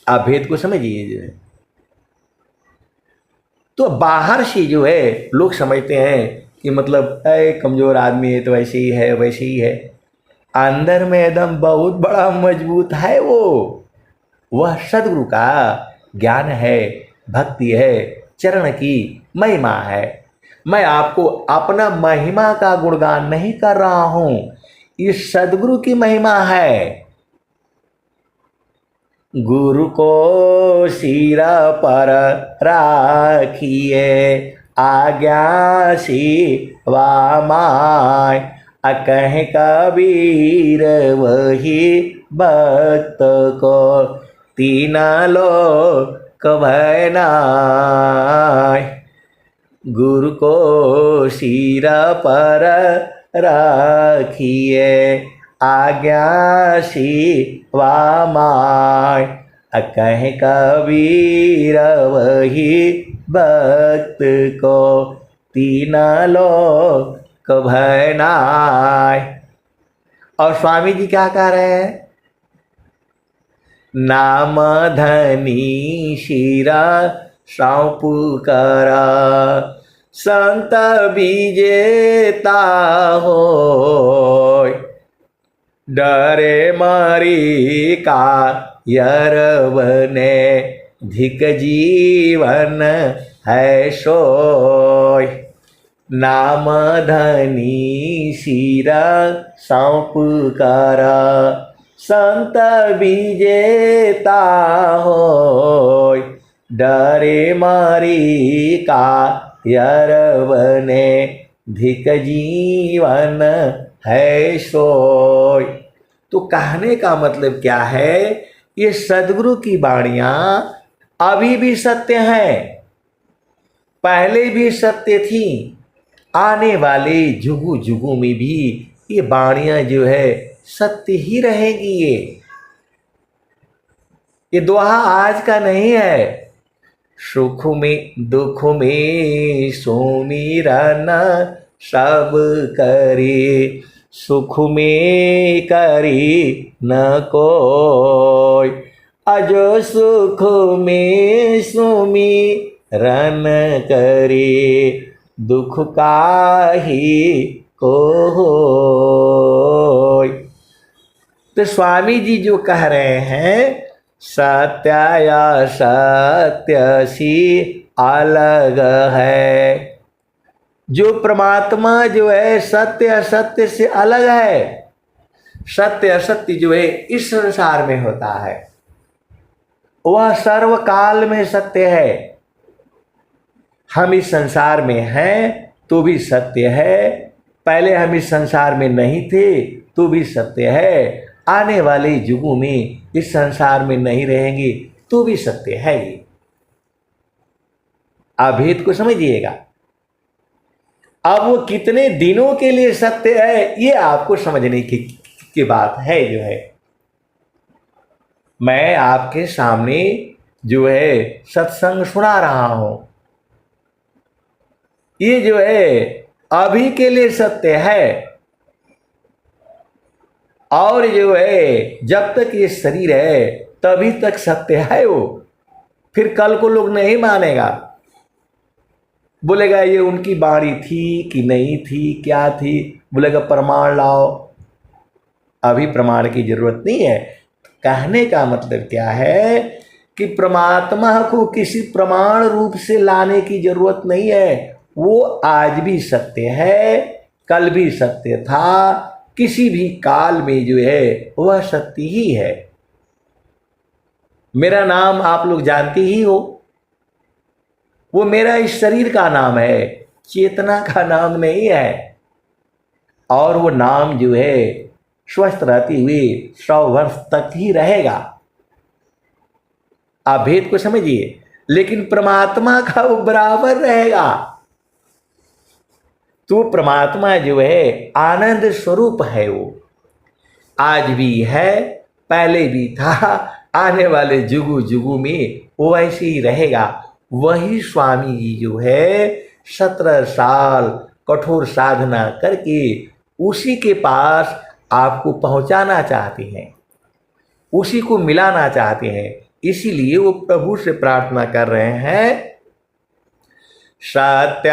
A: आप भेद को समझिए जो है। तो बाहर से जो है लोग समझते हैं कि मतलब कमजोर आदमी है तो वैसे ही है वैसे ही है, अंदर में एकदम बहुत बड़ा मजबूत है। वह सदगुरु का ज्ञान है, भक्ति है, चरण की महिमा है। मैं आपको अपना महिमा का गुणगान नहीं कर रहा हूं, इस सदगुरु की महिमा है। गुरु को सिर पर राखिए, आज्ञा सेवा माय, कहे कबीर वही भक्त को, तीना लोक भय नाय। गुरु को सिर पर राखिए, आज्ञा सेवा माय, कहे कबीर वही भक्त को, तीना लोक भय नाय। और स्वामी जी क्या कह रहे हैं, नाम धनी शिरा सौंप करा, संत विजेता हो, डरे मरी का यरवने, धिक जीवन है सोय। नाम धनी सिरा सौंप करा, संत विजेता होय, डरे मरी का यरवने, धिक जीवन है सोय। तो कहने का मतलब क्या है, ये सदगुरु की वाणियां अभी भी सत्य हैं, पहले भी सत्य थी, आने वाले जुगु जुगु में भी ये वाणियां जो है सत्य ही रहेगी। ये दोहा आज का नहीं है। सुख में दुख में सुमिरन सब करे, सुख में करी न कोई, अजो सुख में सुमिरन करे, दुख काहि को होय। तो स्वामी जी जो कह रहे हैं, सत्य सत्य सी अलग है। जो परमात्मा जो है सत्य असत्य से अलग है। सत्य असत्य जो है इस संसार में होता है, वह सर्वकाल में सत्य है। हम इस संसार में हैं तो भी सत्य है, पहले हम इस संसार में नहीं थे तो भी सत्य है, आने वाले युगों में इस संसार में नहीं रहेंगे तो भी सत्य है। ये अभेद को समझिएगा। अब वो कितने दिनों के लिए सत्य है ये आपको समझने की बात है। जो है मैं आपके सामने जो है सत्संग सुना रहा हूं, ये जो है अभी के लिए सत्य है, और जो है जब तक ये शरीर है तभी तक सत्य है वो। फिर कल को लोग नहीं मानेगा, बोलेगा ये उनकी बाणी थी कि नहीं थी, क्या थी, बोलेगा प्रमाण लाओ। अभी प्रमाण की जरूरत नहीं है। कहने का मतलब क्या है कि परमात्मा को किसी प्रमाण रूप से लाने की जरूरत नहीं है। वो आज भी सत्य है, कल भी सत्य था, किसी भी काल में जो है वह सत्य ही है। मेरा नाम आप लोग जानते ही हो, वो मेरा इस शरीर का नाम है, चेतना का नाम नहीं है। और वो नाम जो है स्वस्थ रहते हुए 100 वर्ष तक ही रहेगा। आप भेद को समझिए। लेकिन परमात्मा का वो बराबर रहेगा। तो परमात्मा जो है आनंद स्वरूप है। वो आज भी है, पहले भी था, आने वाले जुगु जुगु में वो ऐसे ही रहेगा। वही स्वामी जी जो है 17 साल कठोर साधना करके उसी के पास आपको पहुंचाना चाहते हैं, उसी को मिलाना चाहते हैं। इसीलिए वो प्रभु से प्रार्थना कर रहे हैं, सत्य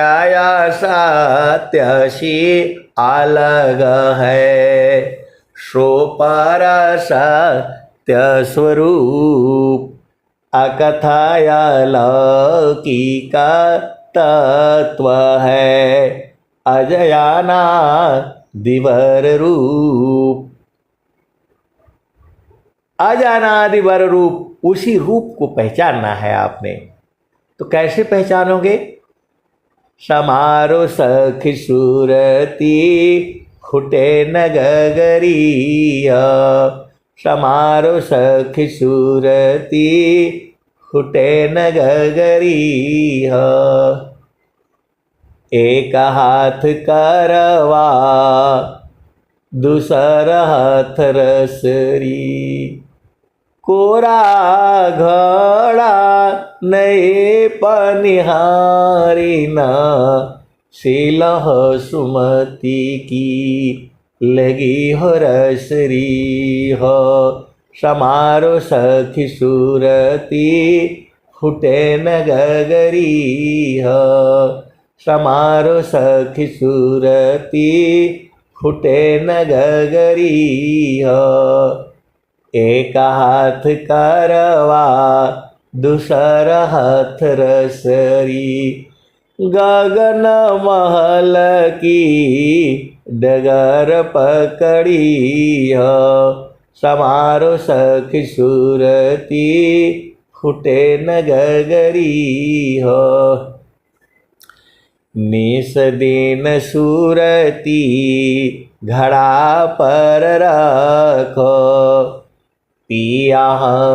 A: सत्य से अलग है, सो पर सत्य स्वरूप, अकथाया लौकिका तत्व है, अजयाना दिवर रूप। अजानादिवर रूप, उसी रूप को पहचानना है आपने। तो कैसे पहचानोगे? समारो सखी सूरती खुटे न गगरिया, समारो सखी सूरती खुटे न गगरिया, एक हाथ करवा दूसर हाथ रसरी, कोरा घड़ा नए पनिहारी न, सिलह सुमति की लगी हो रसरी हो, समारो सखी सूरती फुटे न गगरी हो, समारो सखी सूरती फुटे न गगरी हो, एक हाथ करवा दूसर हाथ रसरी, गगन महल की डगर पकड़ी हो, समारो सखी सूरती फुटे न गगरी हो, निस दिन सूरती घड़ा पर रखो, पिया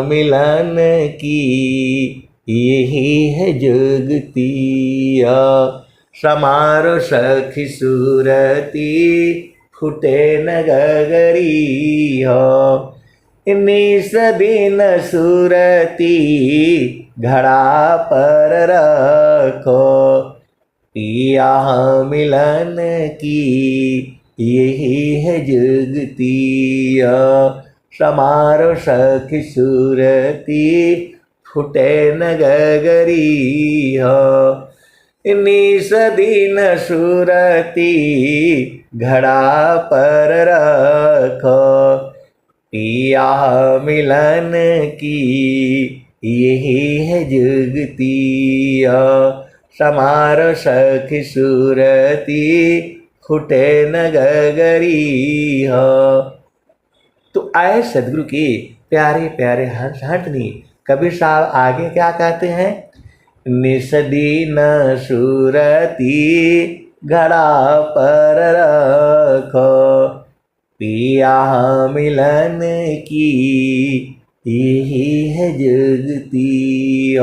A: मिलन की यही है जुगतिया, समारो सखी सूरती फुटे न गगरी हो, निस दिन सूरती घड़ा पर रखो, पिया मिलन की यही है जुगती समारो सखी सूरती फुटे न गगरी हो निस दिन सूरती घड़ा पर रखो पिया मिलन की यही है जुगती समारो सखी सूरती फुटे न गगरी हो। तो आए सदगुरु के प्यारे प्यारे हंसनी कबीर साहब आगे क्या कहते हैं? निस दिन सूरती घड़ा पर रखो पिया मिलन की यही है जुगती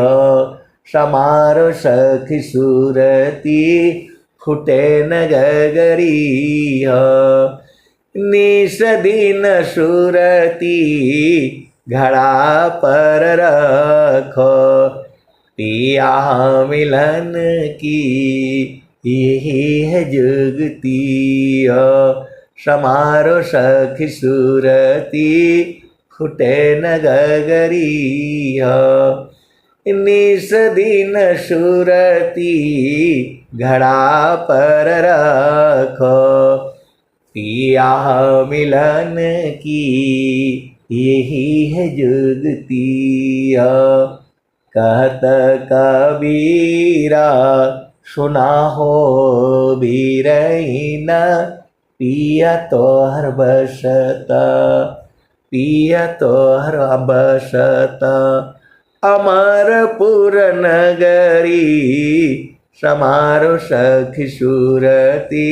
A: समारो सखी सूरती फुटे न गगरी हो निस दिन सूरती घड़ा पर रखो पिया मिलन की यही है जुगती समारो सखी सूरती फुटे न गगरी हो निस दिन सूरती घड़ा पर रखो पिया मिलन की यही है जुगती कहत कबीरा सुना हो बीरहीन पिया तोहर बसता पिया तोहर बसता अमरपुर नगरी समारो सखी सूरती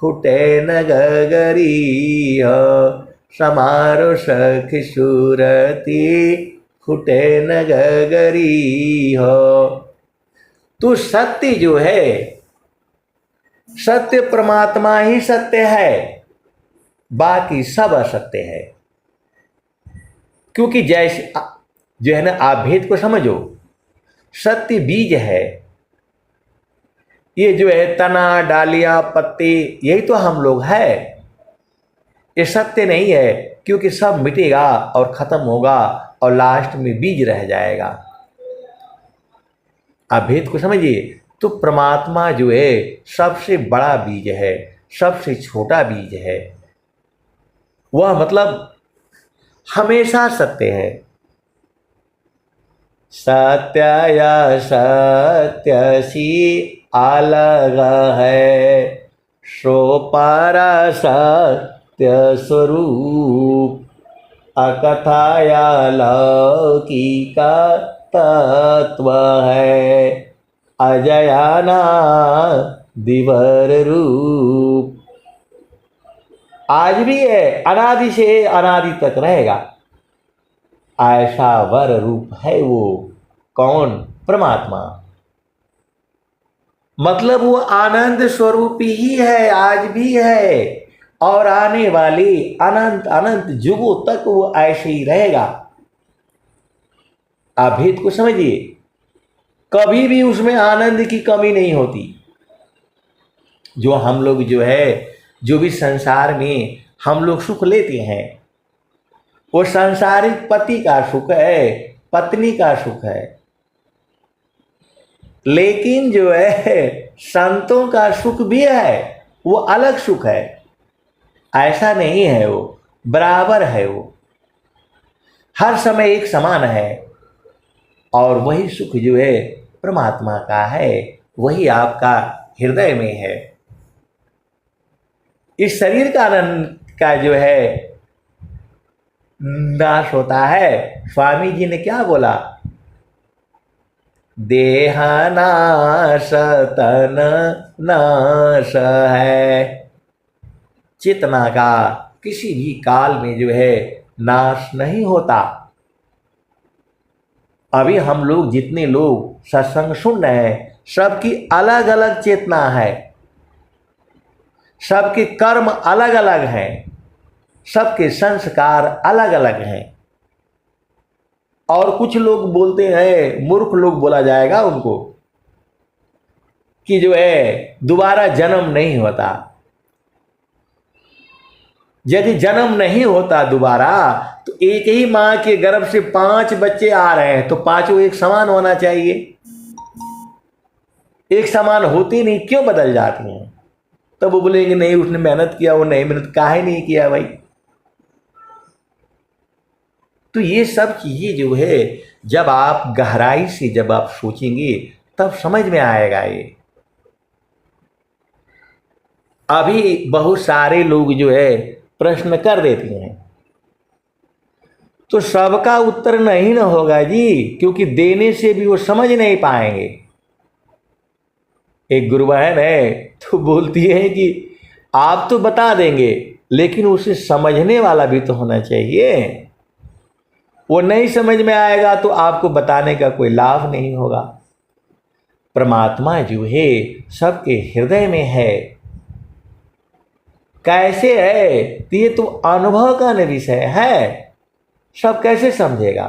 A: फुटे न गगरी हो समारो सखी सूरती फुटे न गगरी हो। तो सत्य जो है, सत्य परमात्मा ही सत्य है, बाकी सब असत्य है। क्योंकि जैसे जो है ना, आप भेद को समझो, सत्य बीज है, ये जो है तना डालियां पत्ते यही तो हम लोग है। ये सत्य नहीं है, क्योंकि सब मिटेगा और खत्म होगा और लास्ट में बीज रह जाएगा। आप भेद को समझिए। तो परमात्मा जो है सबसे बड़ा बीज है, सबसे छोटा बीज है। वह मतलब हमेशा सत्य है। सत्य या सत्य सी अलग है, सो पारा सत्य स्वरूप अकथाया लौकिका तत्व है, अजयाना दिवर रूप। आज भी है, अनादि से अनादि तक रहेगा। ऐसा वर रूप है वो। कौन? परमात्मा। मतलब वो आनंद स्वरूप ही है, आज भी है और आने वाली अनंत अनंत युगों तक वो ऐसे ही रहेगा। आप भेद को समझिए। कभी भी उसमें आनंद की कमी नहीं होती। जो हम लोग जो है, जो भी संसार में हम लोग सुख लेते हैं, वो सांसारिक पति का सुख है, पत्नी का सुख है। लेकिन जो है संतों का सुख भी है, वो अलग सुख है। ऐसा नहीं है, वो बराबर है। वो हर समय एक समान है। और वही सुख जो है परमात्मा का है, वही आपका हृदय में है। इस शरीर का आनंद का जो है नाश होता है। स्वामी जी ने क्या बोला? देह नाश तन नाश है। चेतना का किसी भी काल में जो है नाश नहीं होता। अभी हम लोग जितने लोग सत्संग सुन रहे हैं, सबकी अलग अलग चेतना है, सबके कर्म अलग अलग हैं, सबके संस्कार अलग अलग हैं। और कुछ लोग बोलते हैं, मूर्ख लोग बोला जाएगा उनको, कि जो है दोबारा जन्म नहीं होता। यदि जन्म नहीं होता दोबारा तो एक ही मां के गर्भ से 5 बच्चे आ रहे हैं तो पांचों एक समान होना चाहिए। एक समान होती नहीं, क्यों बदल जाती हैं? तब वो बोलेंगे नहीं उसने मेहनत किया, वो नहीं मेहनत काहे नहीं किया भाई। तो ये सब चीजें जो है जब आप गहराई से जब आप सोचेंगे तब समझ में आएगा। ये अभी बहुत सारे लोग जो है प्रश्न कर देते हैं तो सबका उत्तर नहीं ना होगा जी, क्योंकि देने से भी वो समझ नहीं पाएंगे। एक गुरु बहन है तो बोलती है कि आप तो बता देंगे लेकिन उसे समझने वाला भी तो होना चाहिए। वो नहीं समझ में आएगा तो आपको बताने का कोई लाभ नहीं होगा। परमात्मा जो है सबके हृदय में है। कैसे है तो ये तो अनुभव का विषय है, सब कैसे समझेगा।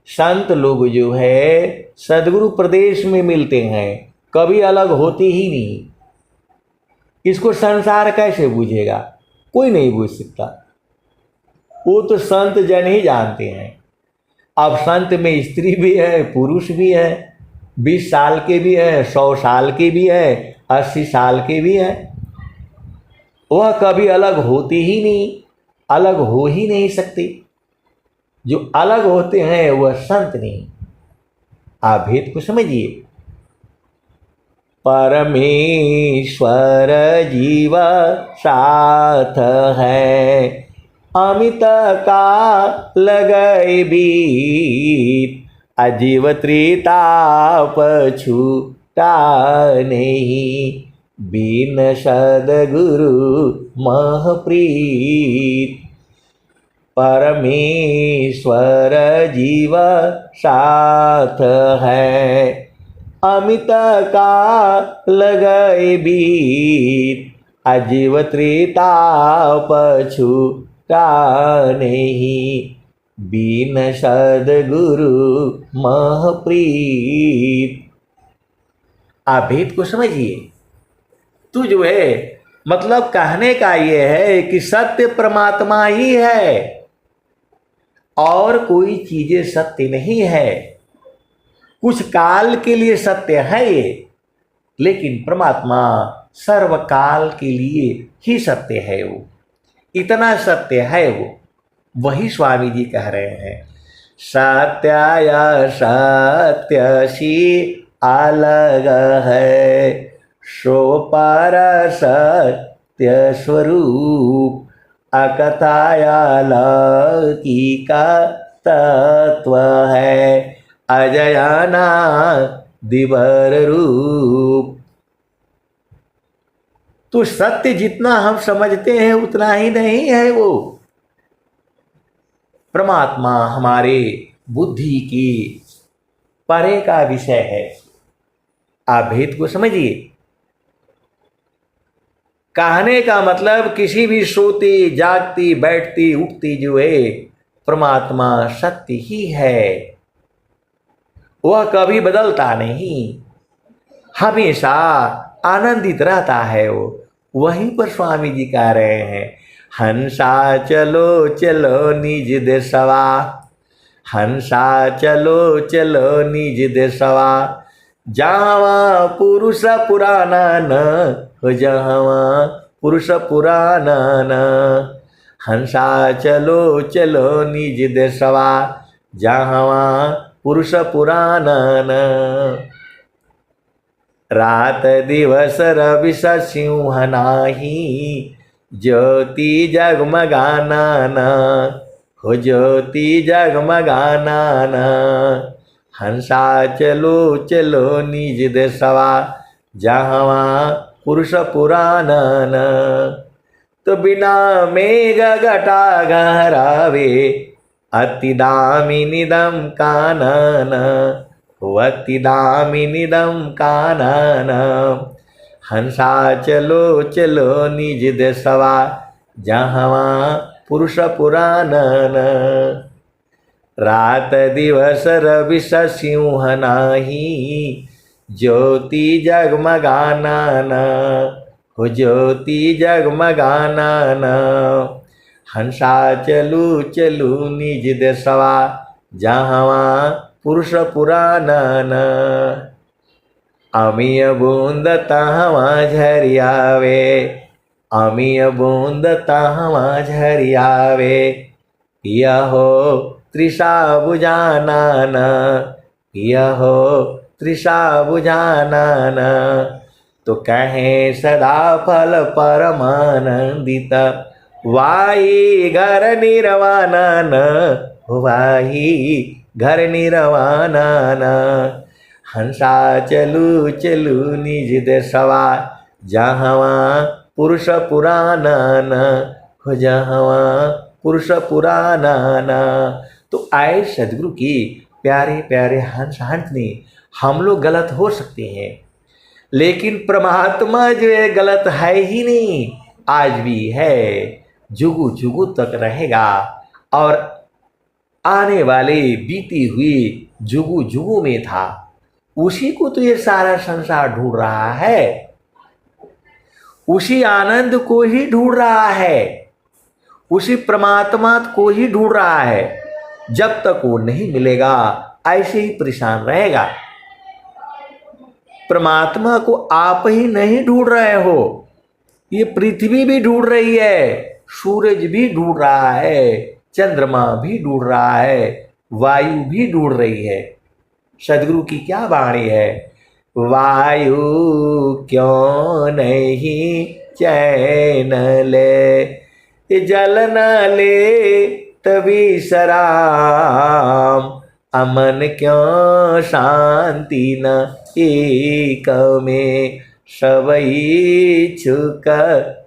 A: संत लोग जो है सदगुरु प्रदेश में मिलते हैं, कभी अलग होते ही नहीं। इसको संसार कैसे बूझेगा? कोई नहीं बूझ सकता, वो तो संत जन ही जानते हैं। अब संत में स्त्री भी है पुरुष भी है, 20 साल के भी है, 100 साल के भी है, 80 साल के भी है। वह कभी अलग होती ही नहीं, अलग हो ही नहीं सकते। जो अलग होते हैं वह संत नहीं। आप भेद को समझिए। परमेश्वर जीव साथ है, अमित का लगई बीत, अजीव त्रिताप छूटा नहीं, बिन सद्गुरु महप्रीत। परमेश्वर जीव साथ है, अमित का लगई बीत, अजीव त्रिताप छूटा नहीं, बिन सद्गुरु महप्रीत। आप भेद को समझिए। तो जो है मतलब कहने का ये है कि सत्य परमात्मा ही है और कोई चीजें सत्य नहीं है। कुछ काल के लिए सत्य है ये, लेकिन परमात्मा सर्वकाल के लिए ही सत्य है। वो इतना सत्य है वो। वही स्वामी जी कह रहे हैं, सत्याय सत्यसी अलग है, सो पर सत्य स्वरूप, अकथाया लौकिका तत्व है, अजयाना दिवर रूप। तो सत्य जितना हम समझते हैं उतना ही नहीं है वो। परमात्मा हमारे बुद्धि की परे का विषय है। आप भेद को समझिए। कहने का मतलब किसी भी सोती जागती बैठती उठती जो है परमात्मा सत्य ही है। वह कभी बदलता नहीं, हमेशा आनंदित रहता है वो। वहीं पर स्वामी जी कह रहे हैं, हंसा चलो चलो निज देशवा, हंसा चलो चलो निज देशवा, जहाँ पुरुष पुराना न हो, जहाँ पुरुष पुराना न। हंसा चलो चलो निज देशवा, जहाँ पुरुष पुराना न। रात दिवस रवि सिंह नाही, ज्योति जगमगाना न हो, ज्योति जगमगाना न। हंसा चलो चलो निज देशवा, जहाँ पुरुष पुराना न। तो बिना मेघ घटा गहरावे, अति दामिनीदम कानन, अति दामिनीदम कानन। हंसा चलो चलो निज देशवा, जहाँ पुरुष पुरानन। रात दिवस रवि सिंह नाही, ज्योति जगमगाना न हो ज्योति जगमगानन। हंसा चलू चलू निज देशवा जहवा पुरुष पुरानन। अमीय बूंद तहवा झरियावे, अमीय बूंद तहवा झरियावे। यहो तृषा बुझानन, यहो तृषा बुझानन। तो कहें सदा फल परमानंदित, वाई घर निर्वाणन, वाई घर निर्वाणन। हंसा चलू चलू निज देशवा जहवा पुरुष पुरानन, हो जहवा पुरुष पुरानन। तो आए सदगुरु की प्यारे प्यारे हंस हंसनी, हम लोग गलत हो सकते हैं, लेकिन परमात्मा जो है गलत है ही नहीं, आज भी है, जुगु जुगु तक रहेगा। और आने वाले बीती हुई जुगु जुगु में था, उसी को तो ये सारा संसार ढूंढ रहा है, उसी आनंद को ही ढूंढ रहा है, उसी परमात्मा को ही ढूंढ रहा है। जब तक वो नहीं मिलेगा ऐसे ही परेशान रहेगा। परमात्मा को आप ही नहीं ढूंढ रहे हो, ये पृथ्वी भी ढूंढ रही है, सूरज भी ढूंढ रहा है, चंद्रमा भी ढूंढ रहा है, वायु भी ढूंढ रही है। सदगुरु की क्या वाणी है, वायु क्यों नहीं चैन ले, जल न ले तभी सराम, अमन क्यों शांति न एक में, सबई छुक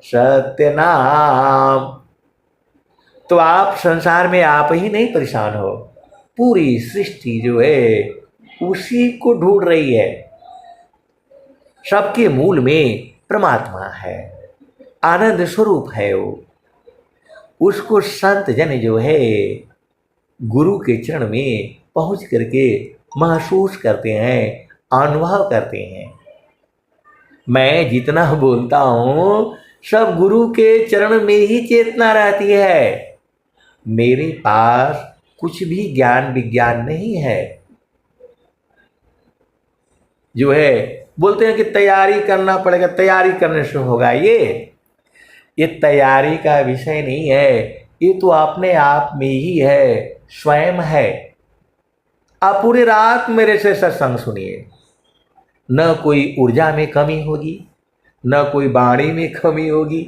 A: सत्य नाम। तो आप संसार में आप ही नहीं परेशान हो, पूरी सृष्टि जो है उसी को ढूंढ रही है। सबके मूल में परमात्मा है, आनंद स्वरूप है वो। उसको संत जन जो है गुरु के चरण में पहुंच करके महसूस करते हैं, अनुभव करते हैं। मैं जितना बोलता हूं सब गुरु के चरण में ही चेतना रहती है। मेरे पास कुछ भी ज्ञान विज्ञान नहीं है। जो है बोलते हैं कि तैयारी करना पड़ेगा, तैयारी करने से होगा। ये तैयारी का विषय नहीं है, ये तो अपने आप में ही है, स्वयं है। आप पूरी रात मेरे से सत्संग सुनिए, न कोई ऊर्जा में कमी होगी, न कोई वाणी में कमी होगी।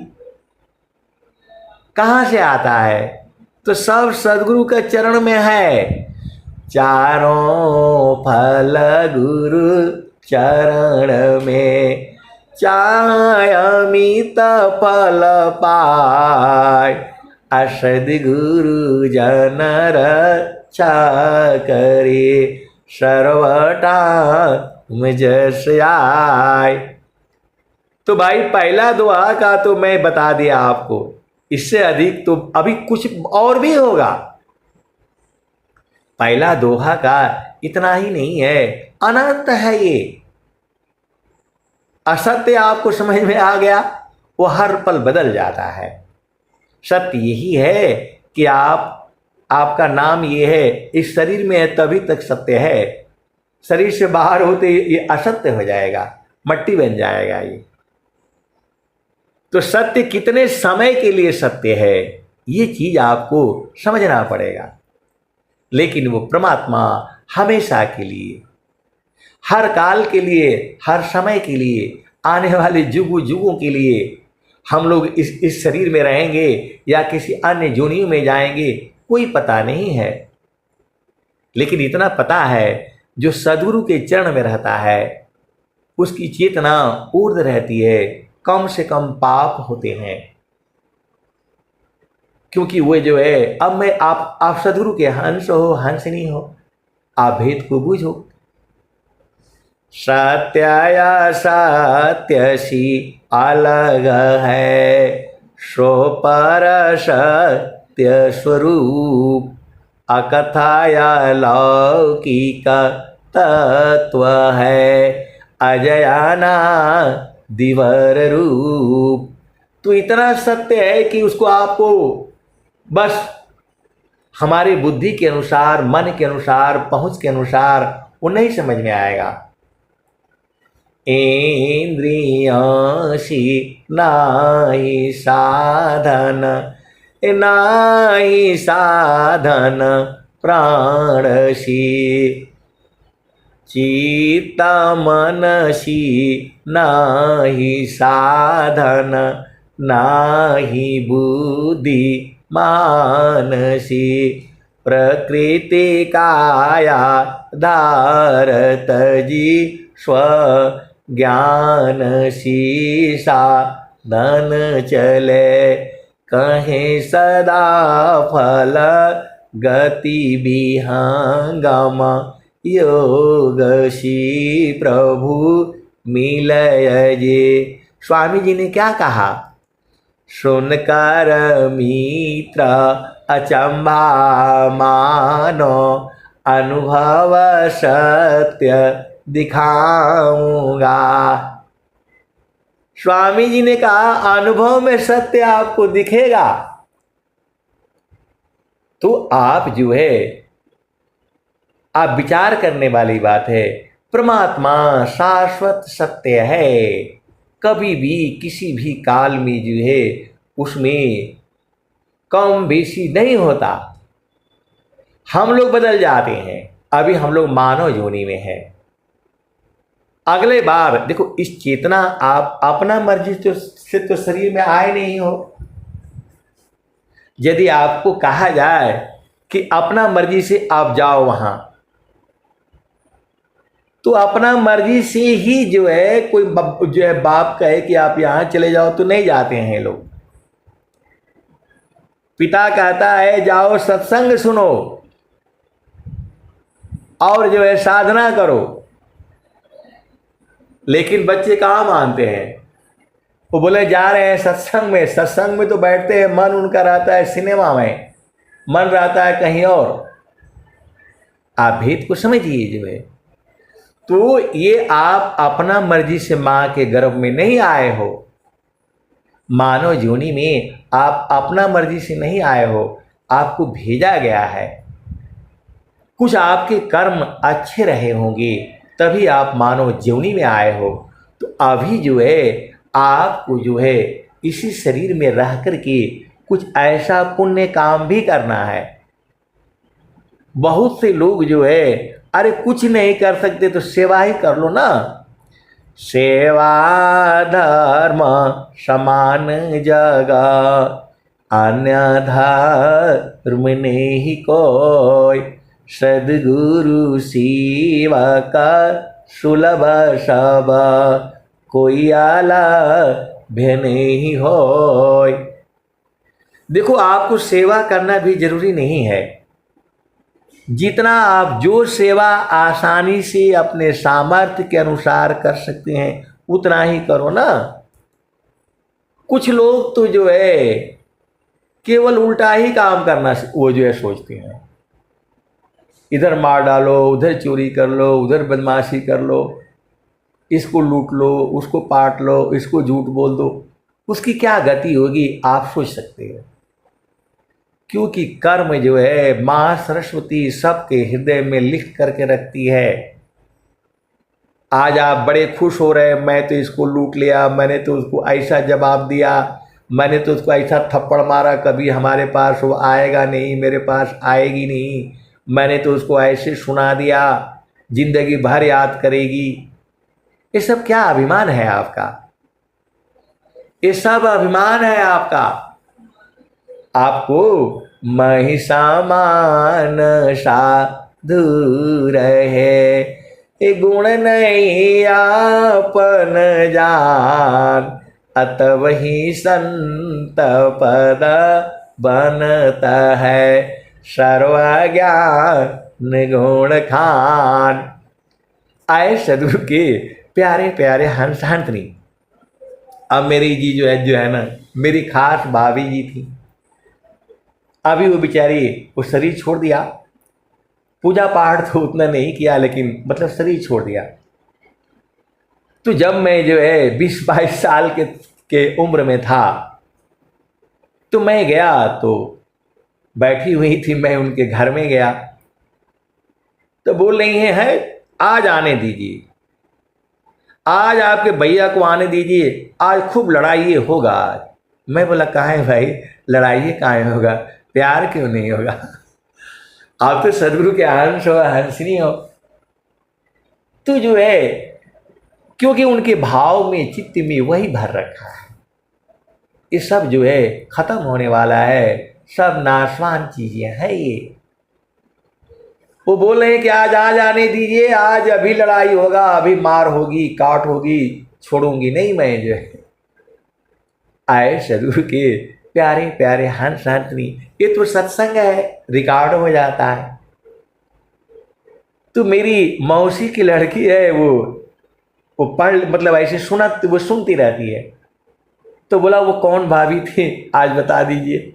A: कहाँ से आता है? तो सब सदगुरु के चरण में है। चारों फल गुरु चरण में, चाय अमित फल पाय, असद गुरु जन रक्षा करे, सर्वटा मुझस आय। तो भाई पहला दुआ का तो मैं बता दिया आपको, इससे अधिक तो अभी कुछ और भी होगा। पहला दोहा का इतना ही नहीं है, अनंत है ये। असत्य आपको समझ में आ गया, वो हर पल बदल जाता है। सत्य यही है कि आपका नाम ये है, इस शरीर में है तभी तक सत्य है। शरीर से बाहर होते ये असत्य हो जाएगा, मट्टी बन जाएगा ये। तो सत्य कितने समय के लिए सत्य है, ये चीज आपको समझना पड़ेगा। लेकिन वो परमात्मा हमेशा के लिए, हर काल के लिए, हर समय के लिए, आने वाले जुगों जुगों के लिए, हम लोग इस शरीर में रहेंगे या किसी अन्य योनियों में जाएंगे कोई पता नहीं है। लेकिन इतना पता है, जो सद्गुरु के चरण में रहता है उसकी चेतना ऊर्ध्व रहती है, कम से कम पाप होते हैं। क्योंकि वो जो है, अब मैं आप सद्गुरु के हंस हो, हंसनी हो, आप भेद को बूझो। सत्याया सत्यसी अलग है, सो पर सत्य स्वरूप, अकथाया लौकिक तत्व है, अजयाना दिवर रूप। तो इतना सत्य है कि उसको आपको बस हमारी बुद्धि के अनुसार, मन के अनुसार, पहुंच के अनुसार वो नहीं समझ में आएगा। इंद्रियासी नाहि साधन, नाहि साधन प्राणसी, चित्ता मनसी नाहि साधन, नाहि बुद्धि मानसी, प्रकृति काया धारत जी स्व ज्ञान शीसा धन चले, कहीं सदा फल गति विहंगम, योग शी प्रभु मिलय जे। स्वामी जी ने क्या कहा? सुनकर मित्र अचंभा मानो, अनुभव सत्य दिखाऊंगा। स्वामी जी ने कहा अनुभव में सत्य आपको दिखेगा तो आप जो है, आप विचार करने वाली बात है। परमात्मा शाश्वत सत्य है, कभी भी किसी भी काल में जो है उसमें कम बेसी नहीं होता। हम लोग बदल जाते हैं, अभी हम लोग मानव योनि में हैं। अगले बार देखो, इस चेतना आप अपना मर्जी से तो शरीर में आए नहीं हो। यदि आपको कहा जाए कि अपना मर्जी से आप जाओ वहां, तो अपना मर्जी से ही जो है कोई जो है बाप कहे कि आप यहां चले जाओ तो नहीं जाते हैं लोग। पिता कहता है जाओ सत्संग सुनो और जो है साधना करो, लेकिन बच्चे कहाँ मानते हैं। वो बोले जा रहे हैं सत्संग में, सत्संग में तो बैठते हैं, मन उनका रहता है सिनेमा में, मन रहता है कहीं और। आप भेद को समझिए जो है। तो ये आप अपना मर्जी से मां के गर्भ में नहीं आए हो, मानव योनि में आप अपना मर्जी से नहीं आए हो, आपको भेजा गया है। कुछ आपके कर्म अच्छे रहे होंगे तभी आप मानव योनि में आए हो। तो अभी जो है आपको जो है इसी शरीर में रह करके कुछ ऐसा पुण्य काम भी करना है। बहुत से लोग जो है अरे कुछ नहीं कर सकते तो सेवा ही कर लो ना। सेवा धर्म समान जगह, अन्य धर्म नहीं कोई, सदगुरु शिवा का सुलभ सब, कोई आला भे नहीं होय। देखो आपको सेवा करना भी जरूरी नहीं है। जितना आप जो सेवा आसानी से अपने सामर्थ्य के अनुसार कर सकते हैं उतना ही करो ना। कुछ लोग तो जो है केवल उल्टा ही काम करना वो जो है सोचते हैं, इधर मार डालो, उधर चोरी कर लो, उधर बदमाशी कर लो, इसको लूट लो, उसको पाट लो, इसको झूठ बोल दो, उसकी क्या गति होगी आप सोच सकते हो। क्योंकि कर्म जो है माँ सरस्वती सबके हृदय में लिख करके रखती है। आज आप बड़े खुश हो रहे, मैं तो इसको लूट लिया, मैंने तो उसको ऐसा जवाब दिया, मैंने तो उसको ऐसा थप्पड़ मारा, कभी हमारे पास वो आएगा नहीं, मेरे पास आएगी नहीं, मैंने तो उसको ऐसे सुना दिया, जिंदगी भर याद करेगी। ये सब क्या अभिमान है आपका? ये सब अभिमान है आपका। आपको महिषामान साधु रहे, गुण नहीं आपन जान, अत वही संत पद बनता है, सर्वज्ञान गुण खान। आए सदगुरु के प्यारे प्यारे हंस हंसनी। अब मेरी जी जो है ना, मेरी खास भाभी जी थी। अभी वो बेचारी वो शरीर छोड़ दिया, पूजा पाठ तो उतना नहीं किया, लेकिन मतलब शरीर छोड़ दिया। तो जब मैं जो है 20-22 साल के उम्र में था, तो मैं गया, तो बैठी हुई थी, मैं उनके घर में गया, तो बोल रही हैं आज आने दीजिए, आज आपके भैया को आने दीजिए, आज खूब लड़ाई होगा आज। मैं बोला काहे भाई, लड़ाई काहे होगा, प्यार क्यों नहीं होगा, आप तो सदगुरु के अंश हो, हंसनी हो। तो जो है, क्योंकि उनके भाव में, चित्त में वही भर रखा है, ये सब जो है खत्म होने वाला है, सब नाशवान चीजें हैं ये। वो बोल रहे हैं कि आज आने दीजिए, आज अभी लड़ाई होगा, अभी मार होगी, काट होगी, छोड़ूंगी नहीं मैं जो है। आए सदगुरु के प्यारे प्यारे हंस हंसनी, ये तो सत्संग है, रिकॉर्ड हो जाता है। तो मेरी मौसी की लड़की है, वो पढ़ मतलब ऐसे वो सुनती रहती है। तो बोला वो कौन भाभी थी, आज बता दीजिए।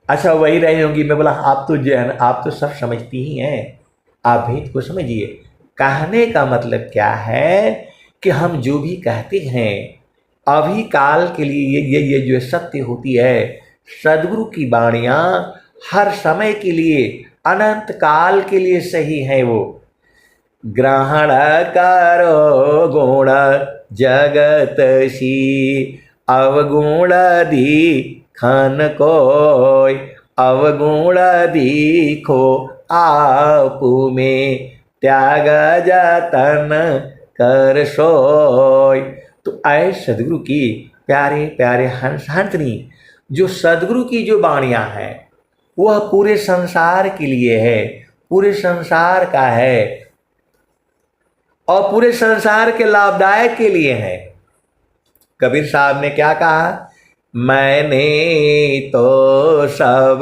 A: अच्छा वही रही होंगी। मैं बोला आप तो जो है ना, आप तो सब समझती ही हैं, आप भेद को समझिए। कहने का मतलब क्या है कि हम जो भी कहते हैं अभी काल के लिए ये जो सत्य होती है, सदगुरु की वाणियाँ हर समय के लिए, अनंत काल के लिए सही है। वो ग्रहण करो गुण जगत सी, अवगुण खन कोय, अवगुण दिखो आप में, त्याग जतन कर सोय। तो आए सदगुरु की प्यारे प्यारे हंस हंसनी, जो सदगुरु की जो वाणियाँ हैं वह पूरे संसार के लिए है, पूरे संसार का है और पूरे संसार के लाभदायक के लिए है। कबीर साहब ने क्या कहा, मैंने तो सब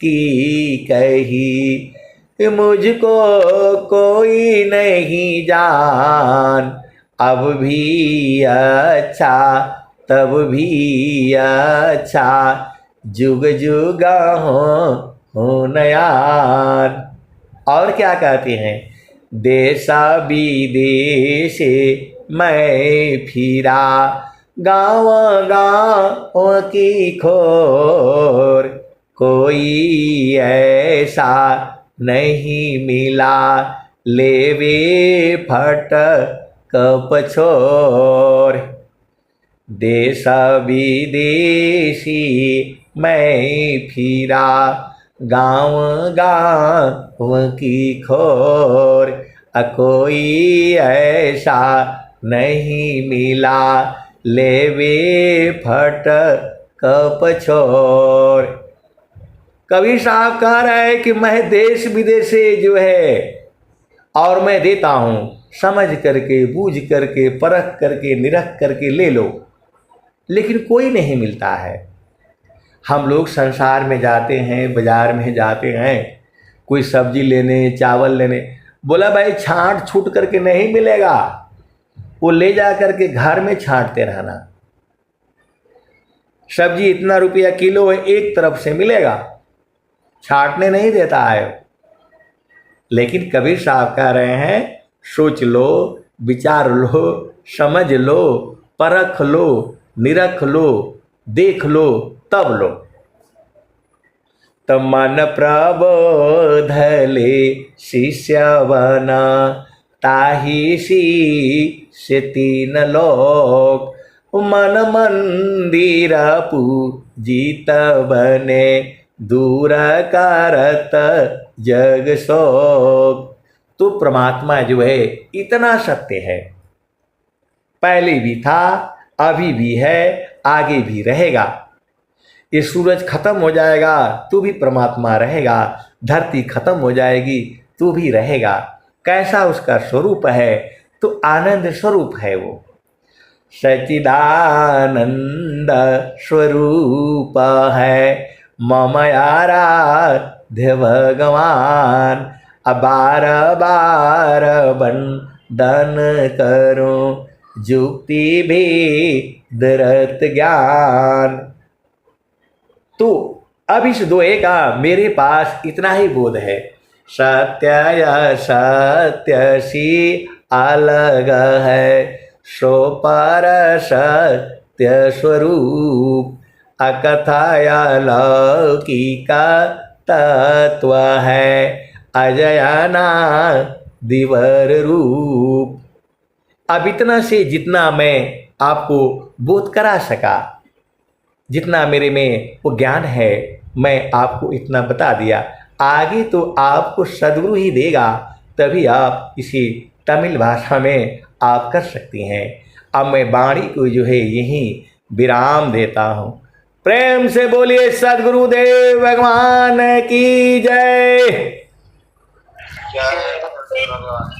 A: की कही, मुझको कोई नहीं जान, अब भी अच्छा तब भी अच्छा, जुग जुग हो नयान। और क्या कहते हैं, देशा विदेश मैं फिरा, गाँव गाँव की खोर, कोई ऐसा नहीं मिला, लेवे फट कपछोर। देश विदेशी मैं फिरा, गाँव गाँव की खोर, कोई ऐसा नहीं मिला, लेवे फट कपछोर। कबीर साहब कह रहे हैं कि मैं देश विदेश से जो है और मैं देता हूँ, समझ करके, बूझ करके, परख करके, निरख करके ले लो, लेकिन कोई नहीं मिलता है। हम लोग संसार में जाते हैं, बाजार में जाते हैं, कोई सब्जी लेने, चावल लेने, बोला भाई छांट छूट करके नहीं मिलेगा, वो ले जा करके घर में छांटते रहना। सब्जी इतना रुपया किलो है, एक तरफ से मिलेगा, छांटने नहीं देता है। लेकिन कबीर साहब कह रहे हैं सोच लो, विचार लो, समझ लो, परख लो, निरख लो, देख लो, तब लो। तब मन प्रबोध ले शिष्य बना, ताही सी तीन लोक, मन मंदिर पूजित बने, दूर करत जग शोक। तो परमात्मा जो है इतना सत्य है, पहले भी था, अभी भी है, आगे भी रहेगा। ये सूरज खत्म हो जाएगा तो भी परमात्मा रहेगा, धरती खत्म हो जाएगी तो भी रहेगा। कैसा उसका स्वरूप है, तो आनंद स्वरूप है वो, सच्चिदानंद स्वरूप है, मम आराध्य भगवान। बार बार वंदन करो, जुक्ति भी दरत ज्ञान। तो अब इस दोहे का मेरे पास इतना ही बोध है, सत्य सत्य सी अलग है, सो पर सत्य स्वरूप, अकथाया लौकिका तत्व है, अजयाना दिवर रूप। अब इतना से जितना मैं आपको बोध करा सका, जितना मेरे में वो ज्ञान है, मैं आपको इतना बता दिया। आगे तो आपको सद्गुरु ही देगा, तभी आप इसे तमिल भाषा में आप कर सकती हैं। अब मैं वाणी को जो है यहीं विराम देता हूँ। प्रेम से बोलिए सद्गुरुदेव भगवान की जय।
B: जय भगवान।